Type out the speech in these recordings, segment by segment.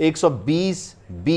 120B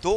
2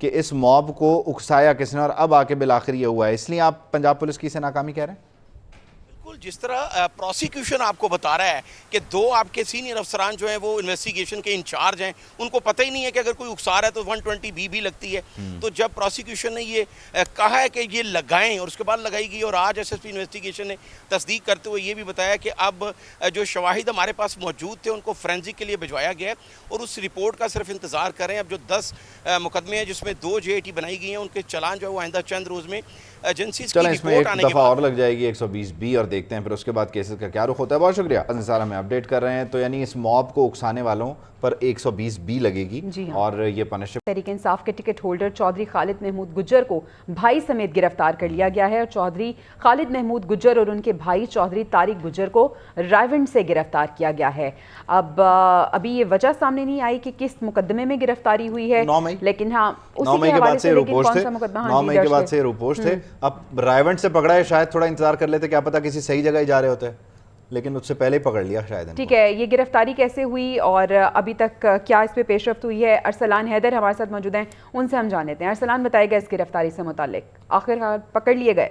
کہ اس mob کو اکسایا کس نے اور اب آ کے بالآخر یہ ہوا ہے، اس لیے آپ پنجاب پولیس کی سے ناکامی کہہ رہے ہیں؟ جس طرح پروسیکیوشن آپ کو بتا رہا ہے کہ دو آپ کے سینئر افسران جو ہیں وہ انویسٹیگیشن کے انچارج ہیں، ان کو پتہ ہی نہیں ہے کہ اگر کوئی اکسا رہا ہے تو 120 بھی لگتی ہے. تو جب پروسیکیوشن نے یہ کہا ہے کہ یہ لگائیں اور اس کے بعد لگائی گئی، اور آج ایس ایس پی انویسٹیگیشن نے تصدیق کرتے ہوئے یہ بھی بتایا کہ اب جو شواہد ہمارے پاس موجود تھے ان کو فورینزک کے لیے بھجوایا گیا ہے اور اس رپورٹ کا صرف انتظار کر رہے ہیں. اب جو 10 مقدمے ہیں جس میں 2 JAT بنائی گئی ہیں، ان کے چلان جو ہے وہ آئندہ چند روز میں ایجنسیز کی اس میں رپورٹ ایک آنے کے دفعہ بعد اور لگ جائے گی 120B اور دیکھتے ہیں پھر اس کے بعد کیسز کا کیا رخ ہوتا ہے. بہت شکریہ نثار ہمیں اپڈیٹ کر رہے ہیں. تو یعنی اس موب کو اکسانے والوں پر 120B لگے گی اور یہ پنشمنٹ. تحریک انصاف کے ٹکٹ ہولڈر چودھری خالد محمود گجر کو بھائی سمیت گرفتار کر لیا گیا ہے اور چودھری خالد محمود گجر اور ان کے بھائی چودھری طارق گجر کو رائیونڈ سے گرفتار کیا گیا ہے. ابھی یہ وجہ سامنے نہیں آئی کہ کس مقدمے میں گرفتاری ہوئی ہے، 9 مئی لیکن ہاں 9 مئی کے بعد سے روپوش تھے 9 مئی کے بعد سے روپوش تھے. اب رائیونڈ سے پکڑا ہے، شاید تھوڑا انتظار کر لیتے، کیا پتا کسی صحیح جگہ ہی جا رہے ہوتے، لیکن اس سے پہلے ہی پکڑ لیا شاید. ٹھیک ہے، یہ گرفتاری کیسے ہوئی اور ابھی تک کیا اس پہ پیش رفت ہوئی ہے؟ ارسلان حیدر ہمارے ساتھ موجود ہیں، ان سے ہم جان لیتے ہیں. ارسلان بتائے گا اس گرفتاری سے متعلق، آخر پکڑ لیے گئے؟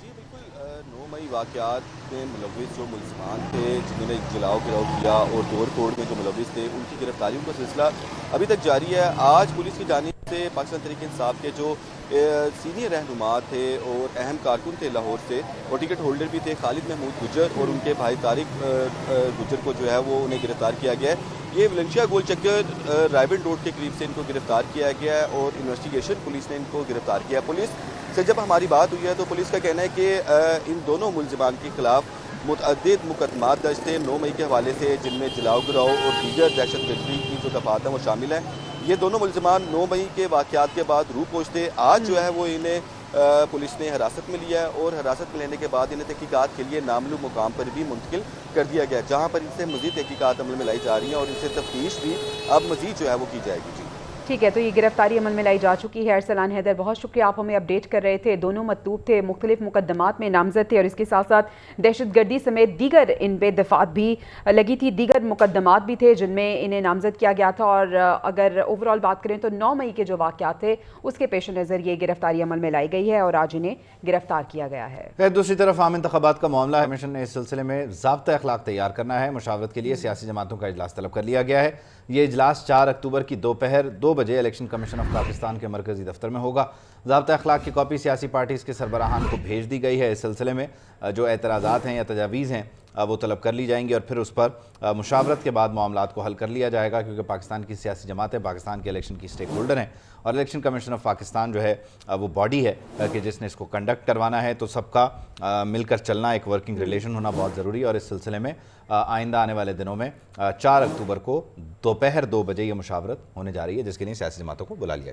جی بالکل، 9 مئی واقعات میں ملوث جو ملزمان تھے جنہوں نے جلاؤ گراؤ کیا اور توڑ پھوڑ میں جو ملوث تھے، ان کی گرفتاریوں کا سلسلہ ابھی تک جاری ہے. آج پولیس کی جانب سے پاکستان تحریک انصاف کے جو سینئر رہنما تھے اور اہم کارکن تھے لاہور سے، اور ٹکٹ ہولڈر بھی تھے خالد محمود گجر اور ان کے بھائی طارق گجر کو جو ہے وہ انہیں گرفتار کیا گیا ہے. یہ ولنشیا گول چکر رائیونڈ روڈ کے قریب سے ان کو گرفتار کیا گیا ہے اور انویسٹیگیشن پولیس نے ان کو گرفتار کیا. پولیس سے جب ہماری بات ہوئی ہے تو پولیس کا کہنا ہے کہ ان دونوں ملزمان کے خلاف متعدد مقدمات درج تھے 9 مئی کے حوالے سے، جن میں جلاؤ گراؤ اور دیگر دہشت گردی کی جو دفعات ہیں وہ شامل ہیں. یہ دونوں ملزمان 9 مئی کے واقعات کے بعد روپوش تھے. آج جو ہے وہ انہیں پولیس نے حراست میں لیا ہے اور حراست میں لینے کے بعد انہیں تحقیقات کے لیے نامعلوم مقام پر بھی منتقل کر دیا گیا، جہاں پر ان سے مزید تحقیقات عمل میں لائی جا رہی ہیں اور ان سے تفتیش بھی اب مزید جو ہے وہ کی جائے گی. ٹھیک ہے، تو یہ گرفتاری عمل میں لائی جا چکی ہے. ارسلان حیدر بہت شکریہ، آپ ہمیں اپڈیٹ کر رہے تھے. دونوں مطلوب تھے، مختلف مقدمات میں نامزد تھے اور اس کے ساتھ ساتھ دہشت گردی سمیت دیگر ان پہ دفعات بھی لگی تھی، دیگر مقدمات بھی تھے جن میں انہیں نامزد کیا گیا تھا. اور اگر اوور آل بات کریں تو 9 مئی کے جو واقعات تھے اس کے پیش نظر یہ گرفتاری عمل میں لائی گئی ہے اور آج انہیں گرفتار کیا گیا ہے. دوسری طرف عام انتخابات کا معاملہ ہے. کمیشن نے اس سلسلے میں ضابطہ اخلاق تیار کرنا ہے. مشاورت کے لیے سیاسی جماعتوں کا اجلاس طلب کر لیا گیا ہے. یہ اجلاس 4 اکتوبر کی دوپہر 2 بجے الیکشن کمیشن آف پاکستان کے مرکزی دفتر میں ہوگا. ضابطہ اخلاق کی کاپی سیاسی پارٹیز کے سربراہان کو بھیج دی گئی ہے. اس سلسلے میں جو اعتراضات ہیں یا تجاویز ہیں وہ طلب کر لی جائیں گی اور پھر اس پر مشاورت کے بعد معاملات کو حل کر لیا جائے گا، کیونکہ پاکستان کی سیاسی جماعتیں پاکستان کے الیکشن کی سٹیک ہولڈر ہیں اور الیکشن کمیشن آف پاکستان جو ہے وہ باڈی ہے کہ جس نے اس کو کنڈکٹ کروانا ہے. تو سب کا مل کر چلنا، ایک ورکنگ ریلیشن ہونا بہت ضروری ہے. اور اس سلسلے میں آئندہ آنے والے دنوں میں 4 اکتوبر کو دوپہر 2 بجے یہ مشاورت ہونے جا رہی ہے، جس کے لیے سیاسی جماعتوں کو بلا لیا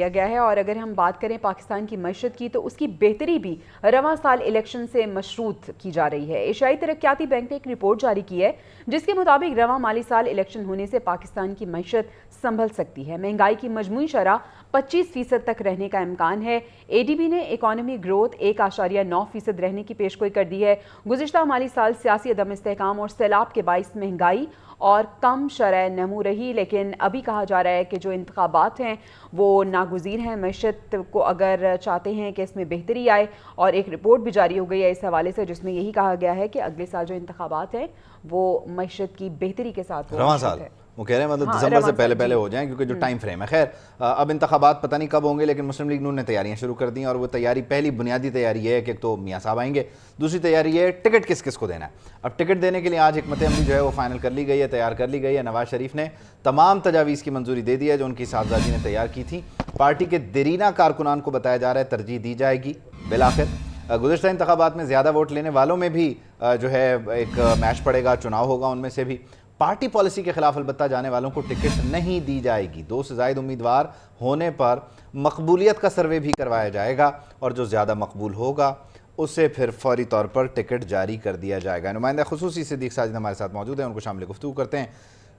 گیا ہے. اور اگر ہم بات کریں پاکستان کی معیشت کی تو اس کی بہتری بھی رواں سال الیکشن سے مشروط کی جا رہی ہے. ایشیائی ترقیاتی بینک نے ایک رپورٹ جاری کی ہے جس کے مطابق رواں مالی سال الیکشن ہونے سے پاکستان کی معیشت سنبھل سکتی ہے. مہنگائی کی مجموعی شرح 25% تک رہنے کا امکان ہے. ADB نے اکانومی گروتھ 1.9% رہنے کی پیشگوئی کر دی ہے. گزشتہ مالی سال سیاسی عدم استحکام اور سیلاب کے باعث مہنگائی اور کم شرح نمو رہی، لیکن ابھی کہا جا رہا ہے کہ جو انتخابات ہیں وہ ناگزیر ہیں. معیشت کو اگر چاہتے ہیں کہ اس میں بہتری آئے، اور ایک رپورٹ بھی جاری ہو گئی ہے اس حوالے سے جس میں یہی کہا گیا ہے کہ اگلے سال جو انتخابات ہیں وہ معیشت کی بہتری کے ساتھ رواں سال وہ کہہ رہے ہیں مطلب دسمبر سے پہلے ہو جائیں، کیونکہ جو ٹائم فریم ہے. خیر اب انتخابات پتہ نہیں کب ہوں گے، لیکن مسلم لیگ نون نے تیاریاں شروع کر دی ہیں. اور وہ تیاری، پہلی بنیادی تیاری یہ ہے کہ ایک تو میاں صاحب آئیں گے، دوسری تیاری یہ ہے ٹکٹ کس کس کو دینا ہے. اب ٹکٹ دینے کے لیے آج حکمت عملی جو ہے وہ فائنل کر لی گئی ہے، تیار کر لی گئی ہے. نواز شریف نے تمام تجاویز کی منظوری دے دی ہے جو ان کی صاحبزادی نے تیار کی تھی. پارٹی کے دیرینہ کارکنان کو بتایا جا رہا ہے ترجیح دی جائے گی. بالآخر گزشتہ انتخابات میں زیادہ ووٹ لینے والوں میں بھی جو ہے ایک میچ پڑے گا، چناؤ ہوگا. ان میں سے بھی پارٹی پالیسی کے خلاف البتہ جانے والوں کو ٹکٹ نہیں دی جائے گی. 2 سے زائد امیدوار ہونے پر مقبولیت کا سروے بھی کروایا جائے گا اور جو زیادہ مقبول ہوگا اسے پھر فوری طور پر ٹکٹ جاری کر دیا جائے گا. نمائندہ خصوصی صدیق ساجد ہمارے ساتھ موجود ہیں، ان کو شامل گفتگو کرتے ہیں.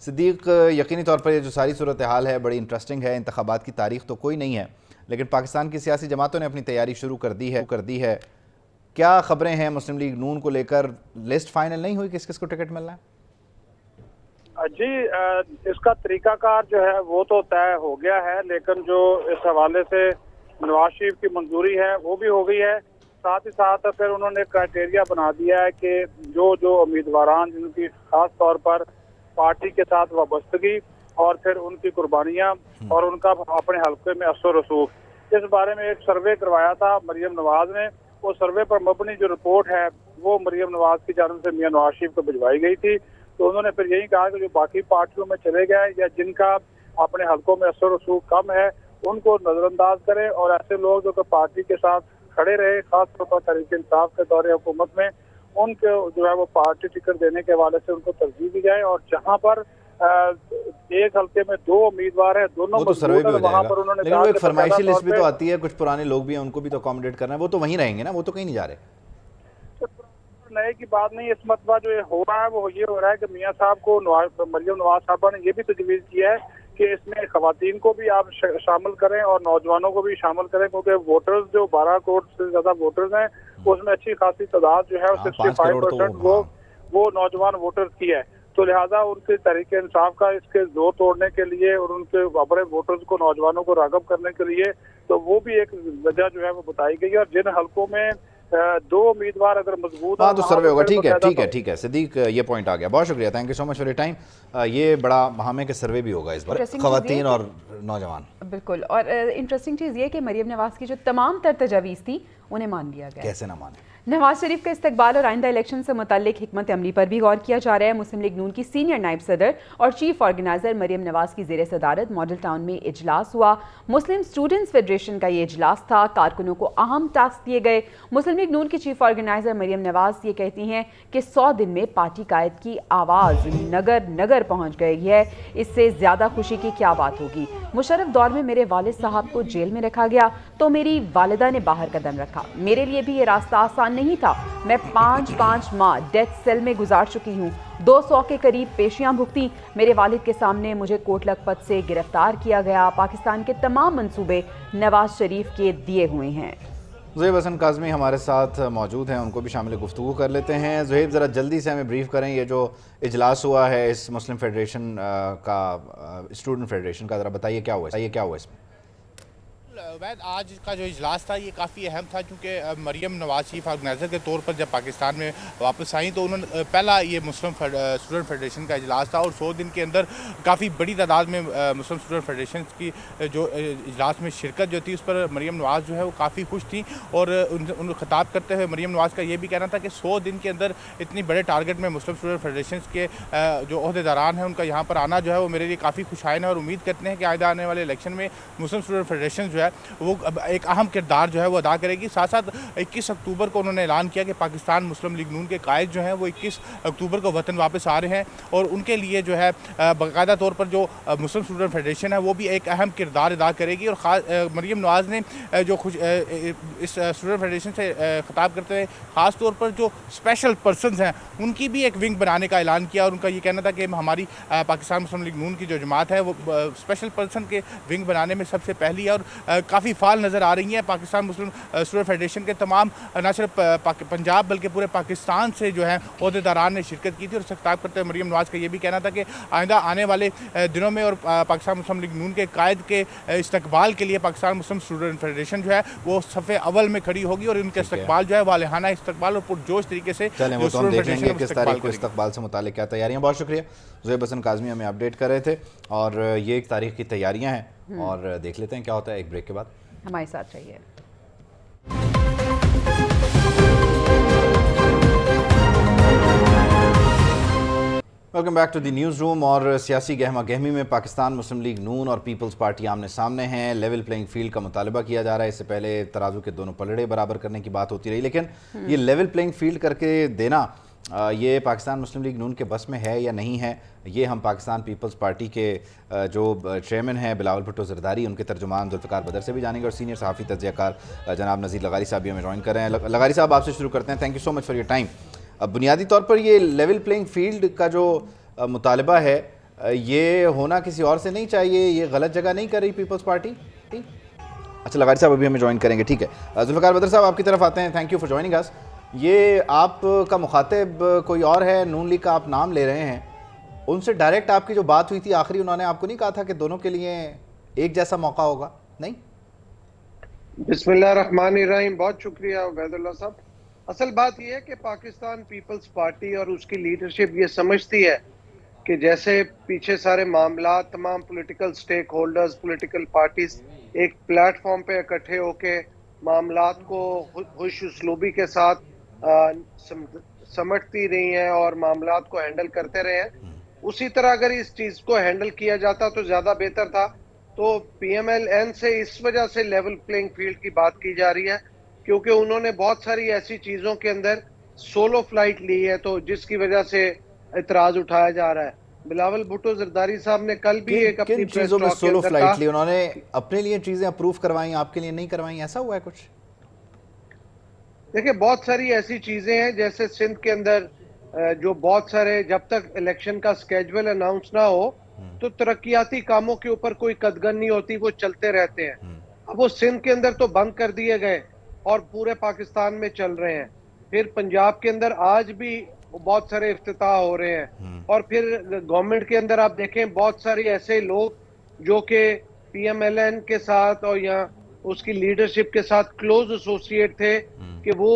صدیق، یقینی طور پر یہ جو ساری صورتحال ہے بڑی انٹرسٹنگ ہے. انتخابات کی تاریخ تو کوئی نہیں ہے، لیکن پاکستان کی سیاسی جماعتوں نے اپنی تیاری شروع کر دی ہے. کیا خبریں ہیں مسلم لیگ نون کو لے کر؟ لسٹ فائنل نہیں ہوئی، کس کس کو ٹکٹ ملنا ہے؟ جی اس کا طریقہ کار جو ہے وہ تو طے ہو گیا ہے، لیکن جو اس حوالے سے نواز شریف کی منظوری ہے وہ بھی ہو گئی ہے. ساتھ ہی ساتھ پھر انہوں نے کرائٹیریا بنا دیا ہے کہ جو امیدواران جن کی خاص طور پر پارٹی کے ساتھ وابستگی اور پھر ان کی قربانیاں اور ان کا اپنے حلقے میں اثر و رسوخ، اس بارے میں ایک سروے کروایا تھا مریم نواز نے. وہ سروے پر مبنی جو رپورٹ ہے وہ مریم نواز کی جانب سے میاں نواز شریف کو بھجوائی گئی تھی. تو انہوں نے پھر یہی کہا کہ جو باقی پارٹیوں میں چلے گئے یا جن کا اپنے حلقوں میں اثر و رسوخ کم ہے ان کو نظر انداز کریں، اور ایسے لوگ جو کہ پارٹی کے ساتھ کھڑے رہے، خاص طور پر تحریک انصاف کے دور حکومت میں، ان کو جو ہے وہ پارٹی ٹکٹ دینے کے حوالے سے ان کو ترجیح دی جائے. اور جہاں پر ایک حلقے میں 2 امیدوار ہیں، دونوں سروے بھی ہو وہاں جائے پر گا، انہوں نے لیکن وہ ایک فرمائشی لسٹ بھی تو کہا آتی ہے، کچھ پرانے لوگ بھی ہیں ان کو بھی تو اکوموڈیٹ کرنا ہے، وہ تو وہیں رہیں گے نا، وہ تو کہیں نہیں جا رہے. نئے کی بات نہیں. اس مرتبہ جو ہو رہا ہے وہ یہ ہو رہا ہے کہ میاں صاحب کو مریم نواز صاحبہ نے یہ بھی تجویز کیا ہے کہ اس میں خواتین کو بھی آپ شامل کریں اور نوجوانوں کو بھی شامل کریں، کیونکہ ووٹرز جو 12 کروڑ سے زیادہ ووٹرز ہیں اس میں اچھی خاصی تعداد جو ہے 65% وہ نوجوان ووٹرز کی ہے. تو لہٰذا ان کے تحریک انصاف کا اس کے زور توڑنے کے لیے اور ان کے بڑے ووٹرز کو، نوجوانوں کو راغب کرنے کے لیے تو وہ بھی ایک وجہ جو ہے وہ بتائی گئی ہے. اور جن حلقوں میں 2 امیدوار اگر مضبوط ہاں تو سروے ہوگا. ٹھیک ہے صدیق، یہ پوائنٹ آ گیا. بہت شکریہ، thank you so much for your time. یہ بڑا اہم ہے کہ سروے بھی ہوگا اس بار، خواتین اور نوجوان. بالکل. اور انٹرسٹنگ چیز یہ کہ مریم نواز کی جو تمام تر تجاویز تھی انہیں مان لیا گیا. کیسے نہ مانے؟ نواز شریف کے استقبال اور آئندہ الیکشن سے متعلق حکمت عملی پر بھی غور کیا جا رہا ہے. مسلم لیگ نون کی سینئر نائب صدر اور چیف آرگنائزر مریم نواز کی زیر صدارت ماڈل ٹاؤن میں اجلاس ہوا. مسلم اسٹوڈنٹس فیڈریشن کا یہ اجلاس تھا. کارکنوں کو اہم ٹاسک دیے گئے. مسلم لیگ نون کی چیف آرگنائزر مریم نواز یہ کہتی ہیں کہ 100 دن میں پارٹی قائد کی آواز نگر نگر پہنچ گئی ہے. اس سے زیادہ خوشی کی کیا بات ہوگی؟ مشرف دور میں میرے والد صاحب کو جیل میں رکھا گیا تو میری والدہ نے باہر قدم رکھا. میرے لیے بھی یہ راستہ آسان نہیں تھا. میں 5 ماہ ڈیتھ سیل میں گزار چکی ہوں، 200 کے قریب پیشیاں بھگتی. میرے والد کے سامنے مجھے کوٹ لکھپت سے گرفتار کیا گیا. پاکستان کے تمام منصوبے نواز شریف کے دیے ہوئے ہیں. زہیب حسن کاظمی ہمارے ساتھ موجود ہیں، ان کو بھی شامل گفتگو کر لیتے ہیں. زہیب ذرا جلدی سے ہمیں بریف کریں، یہ جو اجلاس ہوا ہے اس مسلم فیڈریشن کا، اسٹوڈنٹ فیڈریشن کا، ذرا بتائیے کیا ہوا اس میں؟ عبید، آج کا جو اجلاس تھا یہ کافی اہم تھا، کیونکہ مریم نواز چیف آرگنائزر کے طور پر جب پاکستان میں واپس آئیں تو انہوں نے پہلا یہ مسلم اسٹوڈنٹ فیڈریشن کا اجلاس تھا، اور 100 دن کے اندر کافی بڑی تعداد میں مسلم اسٹوڈنٹ فیڈریشن کی جو اجلاس میں شرکت جو تھی اس پر مریم نواز جو ہے وہ کافی خوش تھیں. اور ان خطاب کرتے ہوئے مریم نواز کا یہ بھی کہنا تھا کہ 100 دن کے اندر اتنی بڑے ٹارگٹ میں مسلم اسٹوڈنٹ فیڈریشن کے جو عہدیداران ہیں ان کا یہاں پر آنا جو ہے وہ میرے لیے کافی خوشائن ہے، اور امید کرتے ہیں کہ آئندہ آنے والے الیکشن میں مسلم اسٹوڈنٹ فیڈریشن جو ہے وہ ایک اہم کردار جو ہے وہ ادا کرے گی. ساتھ ساتھ 21 اکتوبر کو انہوں نے اعلان کیا کہ پاکستان مسلم لیگ نون کے قائد جو ہیں وہ 21 اکتوبر کو وطن واپس آ رہے ہیں، اور ان کے لیے جو ہے باقاعدہ طور پر جو مسلم اسٹوڈنٹ فیڈریشن ہے وہ بھی ایک اہم کردار ادا کرے گی. اور مریم نواز نے جو اس اسٹوڈنٹ فیڈریشن سے خطاب کرتے ہوئے خاص طور پر جو اسپیشل پرسنز ہیں ان کی بھی ایک ونگ بنانے کا اعلان کیا، اور ان کا یہ کہنا تھا کہ ہماری پاکستان مسلم لیگ نون کی جو جماعت ہے وہ اسپیشل پرسن کے ونگ بنانے میں سب سے پہلی ہے، اور کافی فعال نظر آ رہی ہیں. پاکستان مسلم اسٹوڈنٹ فیڈریشن کے تمام نہ صرف پنجاب بلکہ پورے پاکستان سے جو ہیں عہدیداران نے شرکت کی تھی. اور خطاب کرتے ہوئے مریم نواز کا یہ بھی کہنا تھا کہ آئندہ آنے والے دنوں میں اور پاکستان مسلم لیگ نون کے قائد کے استقبال کے لیے پاکستان مسلم اسٹوڈنٹ فیڈریشن جو ہے وہ صف اول میں کھڑی ہوگی، اور ان کے استقبال جو ہے والہانہ استقبال اور پرجوش طریقے سے کس تاریخ کو استقبال سے متعلق کیا تیاریاں. بہت شکریہ زہیب حسن کاظمی ہمیں اپڈیٹ کر رہے تھے، اور یہ ایک تاریخ کی تیاریاں ہیں، اور دیکھ لیتے ہیں کیا ہوتا ہے ایک بریک کے بعد. ہمارے ساتھ رہیے. Welcome back to the newsroom. اور سیاسی گہما گہمی میں پاکستان مسلم لیگ نون اور پیپلز پارٹی آمنے سامنے ہیں. لیول پلینگ فیلڈ کا مطالبہ کیا جا رہا ہے. اس سے پہلے ترازو کے دونوں پلڑے برابر کرنے کی بات ہوتی رہی، لیکن یہ لیول پلینگ فیلڈ کر کے دینا یہ پاکستان مسلم لیگ نون کے بس میں ہے یا نہیں ہے، یہ ہم پاکستان پیپلز پارٹی کے جو چیئرمین ہیں بلاول بھٹو زرداری، ان کے ترجمان ذوالفقار بدر سے بھی جانیں گے، اور سینئر صحافی تجزیہ کار جناب نذیر لغاری صاحب بھی ہمیں جوائن کر رہے ہیں. لغاری صاحب آپ سے شروع کرتے ہیں. Thank you so much for your time. بنیادی طور پر یہ لیول پلینگ فیلڈ کا جو مطالبہ ہے یہ ہونا کسی اور سے نہیں چاہیے، یہ غلط جگہ نہیں کر رہی پیپلز پارٹی؟ اچھا، لغاری صاحب ابھی ہمیں جوائن کریں گے. ٹھیک ہے، ذوالفقار بدر صاحب آپ کی طرف آتے ہیں. تھینک یو فار جوائننگ اس. یہ آپ کا مخاطب کوئی اور ہے، نون لیگ کا آپ نام لے رہے ہیں، ان سے ڈائریکٹ آپ کی جو بات ہوئی تھی آخری، انہوں نے آپ کو نہیں کہا تھا کہ دونوں کے لیے ایک جیسا موقع ہوگا؟ نہیں؟ بسم اللہ الرحمن الرحیم، بہت شکریہ عبید اللہ صاحب۔ اصل بات یہ ہے کہ پاکستان پیپلز پارٹی اور اس کی لیڈرشپ یہ سمجھتی ہے کہ جیسے پیچھے سارے معاملات تمام political stake holders, political parties ایک پلیٹ فارم پہ اکٹھے ہو کے معاملات کو خوش اسلوبی کے ساتھ سمٹتی رہی ہیں اور معاملات کو ہینڈل کرتے رہے ہیں، اسی طرح اگر اس چیز کو ہینڈل کیا جاتا تو زیادہ بہتر تھا۔ تو پی ایم ایل این سے اس وجہ سے لیول پلینگ فیلڈ کی بات کی جا رہی ہے کیونکہ انہوں نے بہت ساری ایسی چیزوں کے اندر سولو فلائٹ لی ہے، تو جس کی وجہ سے اعتراض اٹھایا جا رہا ہے۔ بلاول بھٹو زرداری صاحب نے کل بھی ایک اپنی کن چیزوں میں سولو فلائٹ لی؟ انہوں نے اپنے لیے چیزیں اپروو کروائیں، آپ کے لیے نہیں کروائیں، ایسا ہوا ہے کچھ؟ دیکھیں بہت ساری ایسی چیزیں ہیں، جیسے سندھ کے اندر جو بہت سارے جب تک الیکشن کا سکیجول اناؤنس نہ ہو تو ترقیاتی کاموں کے اوپر کوئی قدغن نہیں ہوتی، وہ چلتے رہتے ہیں۔ اب وہ سندھ کے اندر تو بند کر دیے گئے اور پورے پاکستان میں چل رہے ہیں۔ پھر پنجاب کے اندر آج بھی بہت سارے افتتاح ہو رہے ہیں، اور پھر گورنمنٹ کے اندر آپ دیکھیں بہت سارے ایسے لوگ جو کہ پی ایم ایل این کے ساتھ اور یا اس کی لیڈرشپ کے ساتھ کلوز ایسوسیٹ تھے کہ وہ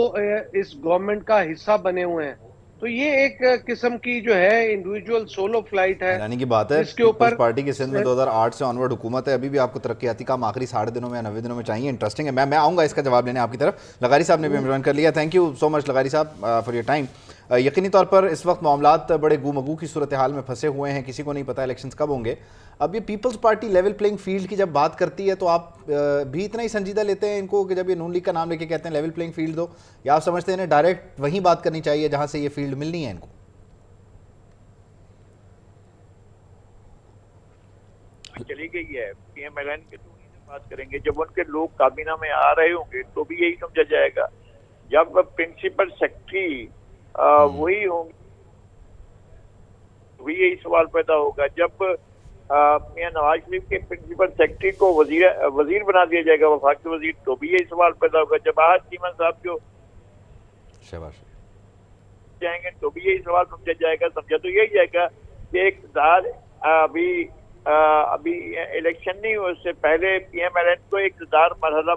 اس گورنمنٹ کا حصہ بنے ہوئے ہیں۔ تو یہ ایک قسم کی جو ہے انڈیویجول سولو فلائٹ ہے، حیرانی کی بات ہے، جس کے اوپر پیپلز پارٹی کی سندھ میں 2008 سے آنورڈ حکومت ہے، ابھی بھی آپ کو ترقیاتی کام آخری 60 دنوں میں یا 90 دنوں میں چاہیے۔ انٹرسٹنگ ہے، میں آؤں گا اس کا جواب لینے آپ کی طرف۔ لغاری صاحب نے بھی جوائن کر لیا، تھینک یو سو مچ لغاری صاحب فار یور ٹائم۔ یقینی طور پر اس وقت معاملات بڑے گو مگو کی صورتحال میں پھنسے ہوئے ہیں، کسی کو نہیں پتہ الیکشنز کب ہوں گے۔ اب یہ Peoples Party level playing field کی جب بات کرتی ہے تو آپ بھی اتنا ہی سنجیدہ لیتے ہیں ان کو کہ جب یہ نون لیگ کا نام لے کے کہتے ہیں لیول پلینگ فیلڈ دو، یا آپ سمجھتے ہیں انہیں ڈائریکٹ وہیں بات کرنی چاہیے جہاں سے یہ فیلڈ ملنی ہے ان کو؟ چلی گئی ہے پی ایم ایل این کے، تو انہیں سے بات کریں گے۔ جب ان کے لوگ کابینہ میں آ رہے ہوں گے تو بھی یہی سمجھا جائے گا۔ جب پرنسپل سیکرٹری وہی ہوں گے بھی یہی سوال پیدا ہوگا۔ جب میاں نواز شریف کے پرنسپل سیکرٹری کو وزیر بنا دیا جائے گا، وفاقی وزیر، تو بھی یہی سوال پیدا ہوگا۔ جب آج چیمن صاحب جو جائیں گے تو بھی یہی سوال سمجھا جائے گا۔ سمجھا تو یہی جائے گا کہ اقتدار ابھی الیکشن نہیں ہو، اس سے پہلے پی ایم ایل این کو اقتدار مرحلہ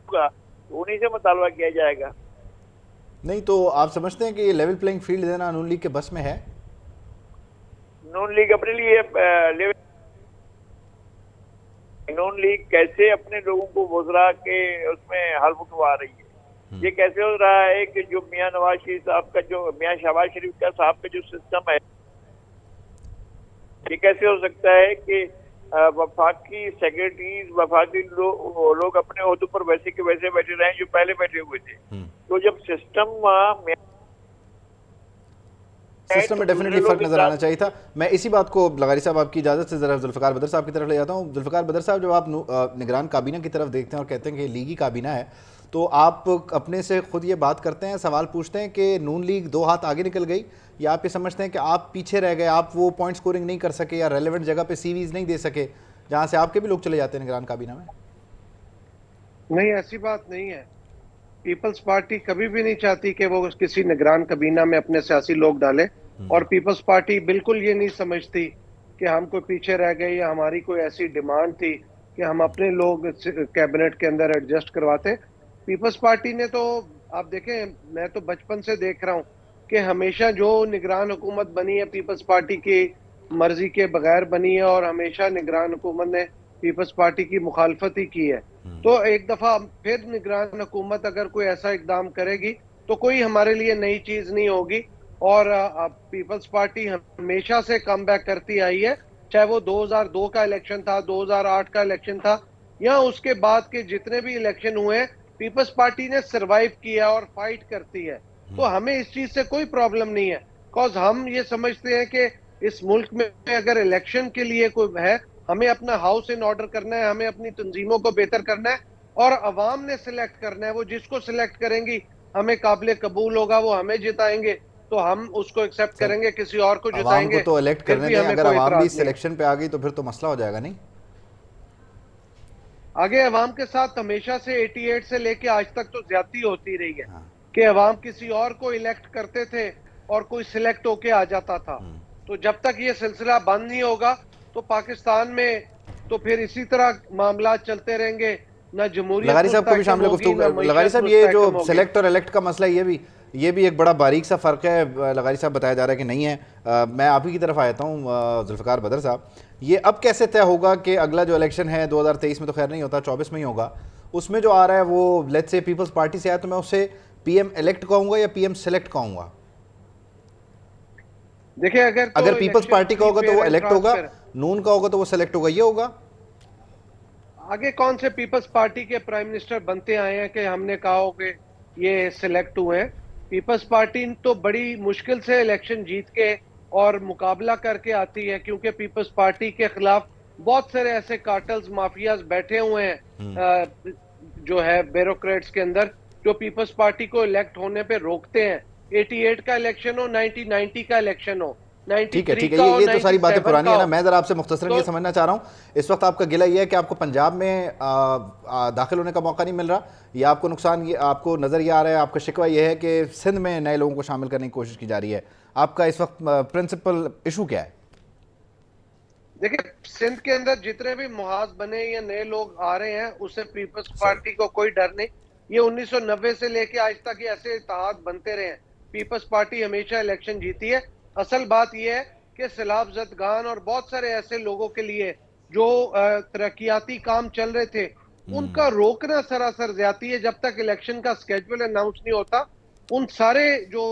ہوگا، انہیں سے مطالبہ کیا جائے گا۔ نہیں تو آپ سمجھتے ہیں کہ یہ لیول پلینگ فیلڈ دینا نون لیگ کے بس میں ہے؟ نون لیگ اپنے لیے نون لیگ کیسے اپنے لوگوں کو وزراء کے اس میں حلف اٹھوا رہی ہے؟ یہ کیسے ہو رہا ہے کہ جو میاں نواز شریف صاحب کا، جو میاں شہباز شریف کا صاحب کا جو سسٹم ہے، یہ کیسے ہو سکتا ہے کہ وفاقی سیکرٹریز، وفاقی لوگ اپنے عہدوں پر ویسے کے ویسے بیٹھے رہے جو پہلے بیٹھے ہوئے تھے؟ تو جب سسٹم میں ڈیفینیٹلی فرق نظر آنا چاہیے تھا۔ میں اسی بات کو لغاری صاحب آپ کی اجازت سے ذرا ذوالفقار بدر صاحب کی طرف لے جاتا ہوں۔ ذوالفقار بدر صاحب، جب آپ نگران کابینہ کی طرف دیکھتے ہیں اور کہتے ہیں کہ لیگی کابینہ ہے، تو آپ اپنے سے خود یہ بات کرتے ہیں، سوال پوچھتے ہیں کہ نون لیگ 2 ہاتھ آگے نکل گئی، یا آپ یہ سمجھتے ہیں کہ آپ پیچھے رہ گئے، آپ وہ پوائنٹ سکورنگ نہیں کر سکے یا ریلیونٹ جگہ پہ سی ویز نہیں دے سکے جہاں سے آپ کے بھی لوگ چلے جاتے ہیں نگران کابینہ میں؟ نہیں، ایسی بات نہیں ہے۔ پیپلز پارٹی کبھی بھی نہیں چاہتی کہ وہ کسی نگران کابینہ میں اپنے سیاسی لوگ ڈالے، اور پیپلز پارٹی بالکل یہ نہیں سمجھتی کہ ہم کوئی پیچھے رہ گئے یا ہماری کوئی ایسی ڈیمانڈ تھی کہ ہم اپنے لوگ کیبنٹ کے اندر ایڈجسٹ کرواتے۔ پیپلز پارٹی نے تو آپ دیکھیں، میں تو بچپن سے دیکھ رہا ہوں کہ ہمیشہ جو نگران حکومت بنی ہے پیپلز پارٹی کی مرضی کے بغیر بنی ہے، اور ہمیشہ نگران حکومت نے پیپلز پارٹی کی مخالفت ہی کی ہے۔ تو ایک دفعہ پھر نگران حکومت اگر کوئی ایسا اقدام کرے گی تو کوئی ہمارے لیے نئی چیز نہیں ہوگی، اور پیپلز پارٹی ہمیشہ سے کم بیک کرتی آئی ہے، چاہے وہ 2002 کا الیکشن تھا، 2008 کا الیکشن تھا، یا اس کے بعد کے جتنے بھی الیکشن ہوئے ہیں، پیپلز پارٹی نے سروائیو کیا اور فائٹ کرتی ہے۔ تو ہمیں اس چیز سے کوئی پرابلم نہیں ہے، کاز ہم یہ سمجھتے ہیں کہ اس ملک میں اگر الیکشن کے لیے کوئی ہے، ہمیں اپنا ہاؤس ان آرڈر کرنا ہے، ہمیں اپنی تنظیموں کو بہتر کرنا ہے، اور عوام نے سلیکٹ کرنا ہے۔ وہ جس کو سلیکٹ کریں گی ہمیں قابل قبول ہوگا، وہ ہمیں جتائیں گے تو ہم اس کو ایکسیپٹ کریں گے، کسی اور کو جتائیں عوام گے کو تو الیکٹ پھر کرنے بھی دیں، ہمیں اگر کوئی عوام بھی اعتراض نہیں۔ سلیکشن پہ آ گئی تو پھر تو مسئلہ ہو جائے گا، نہیں؟ آگے عوام کے ساتھ ہمیشہ سے 88 سے لے کے آج تک تو زیادتی ہوتی رہی ہے کہ عوام کسی اور کو الیکٹ کرتے تھے اور کوئی سلیکٹ ہو کے آ جاتا تھا. تو جب تک یہ سلسلہ بند نہیں ہوگا تو پاکستان میں تو پھر اسی طرح معاملات چلتے رہیں گے. نہ جمہوریت لغاری صاحب کو بھی شامل گفتگو. لغاری صاحب یہ جو سلیکٹ اور الیکٹ کا مسئلہ یہ بھی ایک بڑا باریک سا فرق ہے. لغاری صاحب بتایا جا رہا ہے کہ نہیں ہے. میں آپ ہی کی طرف آتا ہوں ذوالفقار بدر صاحب. یہ اب کیسے طے ہوگا کہ اگلا جو الیکشن ہے 2023 میں تو خیر نہیں ہوتا, 24 میں ہی ہوگا, اس میں جو آ رہا ہے وہ لیٹس سے پیپلز پارٹی سے آیا تو میں اسے پی ایم الیکٹ کہوں گا یا پی ایم سلیکٹ کہوں گا؟ دیکھیں اگر پیپلز پارٹی کا ہوگا تو وہ الیکٹ ہوگا, نون کا ہوگا تو وہ سلیکٹ ہوگا, یہ ہوگا. آگے کون سے پیپلز پارٹی کے پرائم منسٹر بنتے آئے ہیں کہ ہم نے کہا ہو کہ یہ سلیکٹ ہوئے ہیں؟ پیپلز پارٹی تو بڑی مشکل سے الیکشن جیت کے اور مقابلہ کر کے آتی ہے, کیونکہ پیپلز پارٹی کے خلاف بہت سارے ایسے کارٹلز مافیاز بیٹھے ہوئے ہیں جو ہے بیوروکریٹس کے اندر, جو پیپلز پارٹی کو الیکٹ ہونے پہ روکتے ہیں. 88 کا الیکشن ہو, 1990 کا الیکشن ہو, ٹھیک ہے یہ تو ساری باتیں پرانی ہیں نا. میں ذرا آپ سے مختصراً یہ سمجھنا چاہ رہا ہوں, اس وقت آپ کا گلہ یہ ہے کہ آپ کو پنجاب میں داخل ہونے کا موقع نہیں مل رہا, یا آپ کو نقصان آپ کو نظر یہ آ رہا ہے, آپ کا شکوہ یہ ہے کہ سندھ میں نئے لوگوں کو شامل کرنے کی کوشش کی جا رہی ہے. آپ کا اس وقت پرنسپل ایشو کیا ہے؟ دیکھیں سندھ کے اندر جتنے بھی محاذ بنے یا نئے لوگ آ رہے ہیں اس سے پیپلز پارٹی کو کوئی ڈر نہیں. یہ 1990 سے لے کے آج تک یہ ایسے اتحاد بنتے رہے ہیں. پیپلز پارٹی ہمیشہ الیکشن جیتی ہے. اصل بات یہ ہے کہ سیلاب زدگان اور بہت سارے ایسے لوگوں کے لیے جو ترقیاتی کام چل رہے تھے ان کا روکنا سراسر زیادتی ہے. جب تک الیکشن کا سکیجول اناؤنس نہیں ہوتا ان سارے جو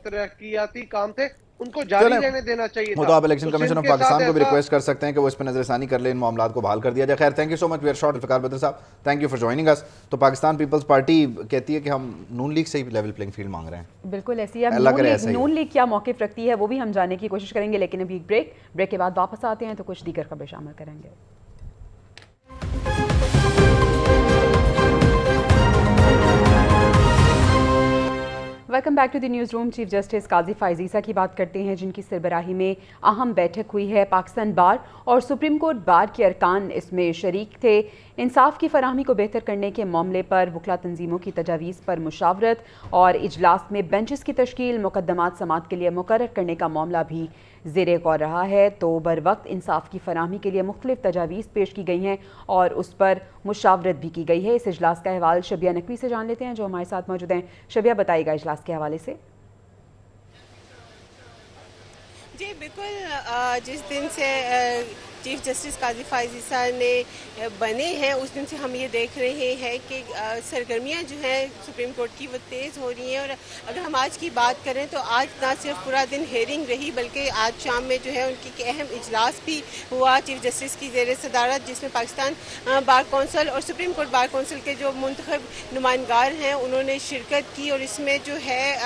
ترقیاتی کام تھے ان کو جاری رہنے دینا چاہیے تھا. وہ تو آپ الیکشن کمیشن آف پاکستان کو بھی ریکویسٹ کر سکتے ہیں کہ وہ اس پہ نظر ثانی کر لیں, ان معاملات کو بحال کر دیا جائے. خیر, thank you so much, we are short. Zulfiqar Badr sahab, thank you for joining us. تو پاکستان پیپلز پارٹی کہتی ہے کہ ہم نون لیگ سے ہی لیول پلینگ فیلڈ مانگ رہے ہیں. بالکل ایسی ہے. نون لیگ کیا موقف رکھتی ہے وہ بھی ہم جاننے کی کوشش کریں گے, لیکن ابھی ایک بریک کے بعد واپس آتے ہیں تو کچھ دیگر خبریں شامل کریں گے. Welcome back to the newsroom. Chief justice Qazi Faez عیسیٰ کی بات کرتے ہیں, جن کی سربراہی میں اہم بیٹھک ہوئی ہے. پاکستان بار اور سپریم کورٹ بار کے ارکان اس میں شریک تھے. انصاف کی فراہمی کو بہتر کرنے کے معاملے پر وکلا تنظیموں کی تجاویز پر مشاورت اور اجلاس میں بینچز کی تشکیل, مقدمات سماعت کے لیے مقرر کرنے کا معاملہ بھی زیر غور رہا ہے. تو بر وقت انصاف کی فراہمی کے لیے مختلف تجاویز پیش کی گئی ہیں اور اس پر مشاورت بھی کی گئی ہے. اس اجلاس کا احوال شبیہ نقوی سے جان لیتے ہیں جو ہمارے ساتھ موجود ہیں. شبیہ, بتائیے گا اجلاس کے حوالے سے. جی بالکل, جس دن سے چیف جسٹس قاضی فائز عیسیٰ نے بنے ہیں اس دن سے ہم یہ دیکھ رہے ہیں کہ سرگرمیاں جو ہیں سپریم کورٹ کی وہ تیز ہو رہی ہیں. اور اگر ہم آج کی بات کریں تو آج نہ صرف پورا دن ہیئرنگ رہی بلکہ آج شام میں جو ہے ان کی اہم اجلاس بھی ہوا چیف جسٹس کی زیر صدارت, جس میں پاکستان بار کونسل اور سپریم کورٹ بار کونسل کے جو منتخب نمائندگار ہیں انہوں نے شرکت کی. اور اس میں جو ہے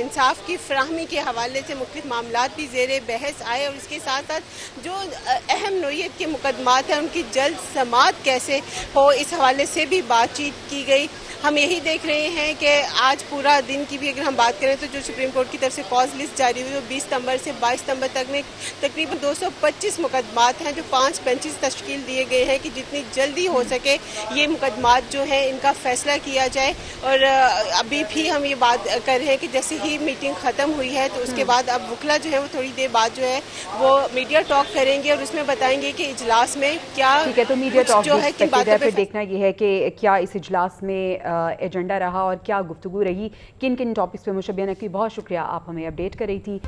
انصاف کی فراہمی کے حوالے سے مختلف معاملات بھی زیر بحث آئے, اور اس کے ساتھ ساتھ جو اہم نوعیت کے مقدمات ہیں ان کی جلد سماعت کیسے ہو اس حوالے سے بھی بات چیت کی گئی. ہم یہی دیکھ رہے ہیں کہ آج پورا دن کی بھی اگر ہم بات کریں تو جو سپریم کورٹ کی طرف سے کاز لسٹ جاری ہوئی وہ 20 ستمبر سے 22 ستمبر تک میں تقریباً 225 مقدمات ہیں جو 5 بینچز تشکیل دیے گئے ہیں کہ جتنی جلدی ہو سکے یہ مقدمات جو ہیں ان کا فیصلہ کیا جائے. اور ابھی بھی ہم یہ بات کر رہے ہیں کہ جیسے ہی میٹنگ ختم ہوئی ہے تو اس کے بعد اب وکلا جو ہے وہ تھوڑی دیر بعد جو ہے وہ میڈیا ٹاک کریں گے اور اس میں بتائیں گے کہ اجلاس میں کیا تو میڈیا ٹاک جو ہے کن باتوں پہ دیکھنا یہ ہے کہ کیا اس اجلاس میں ایجنڈا رہا اور کیا گفتگو رہی, کن کن ٹاپکس پہ. مشبیہ نقوی, بہت شکریہ, آپ ہمیں اپڈیٹ کر رہی تھی.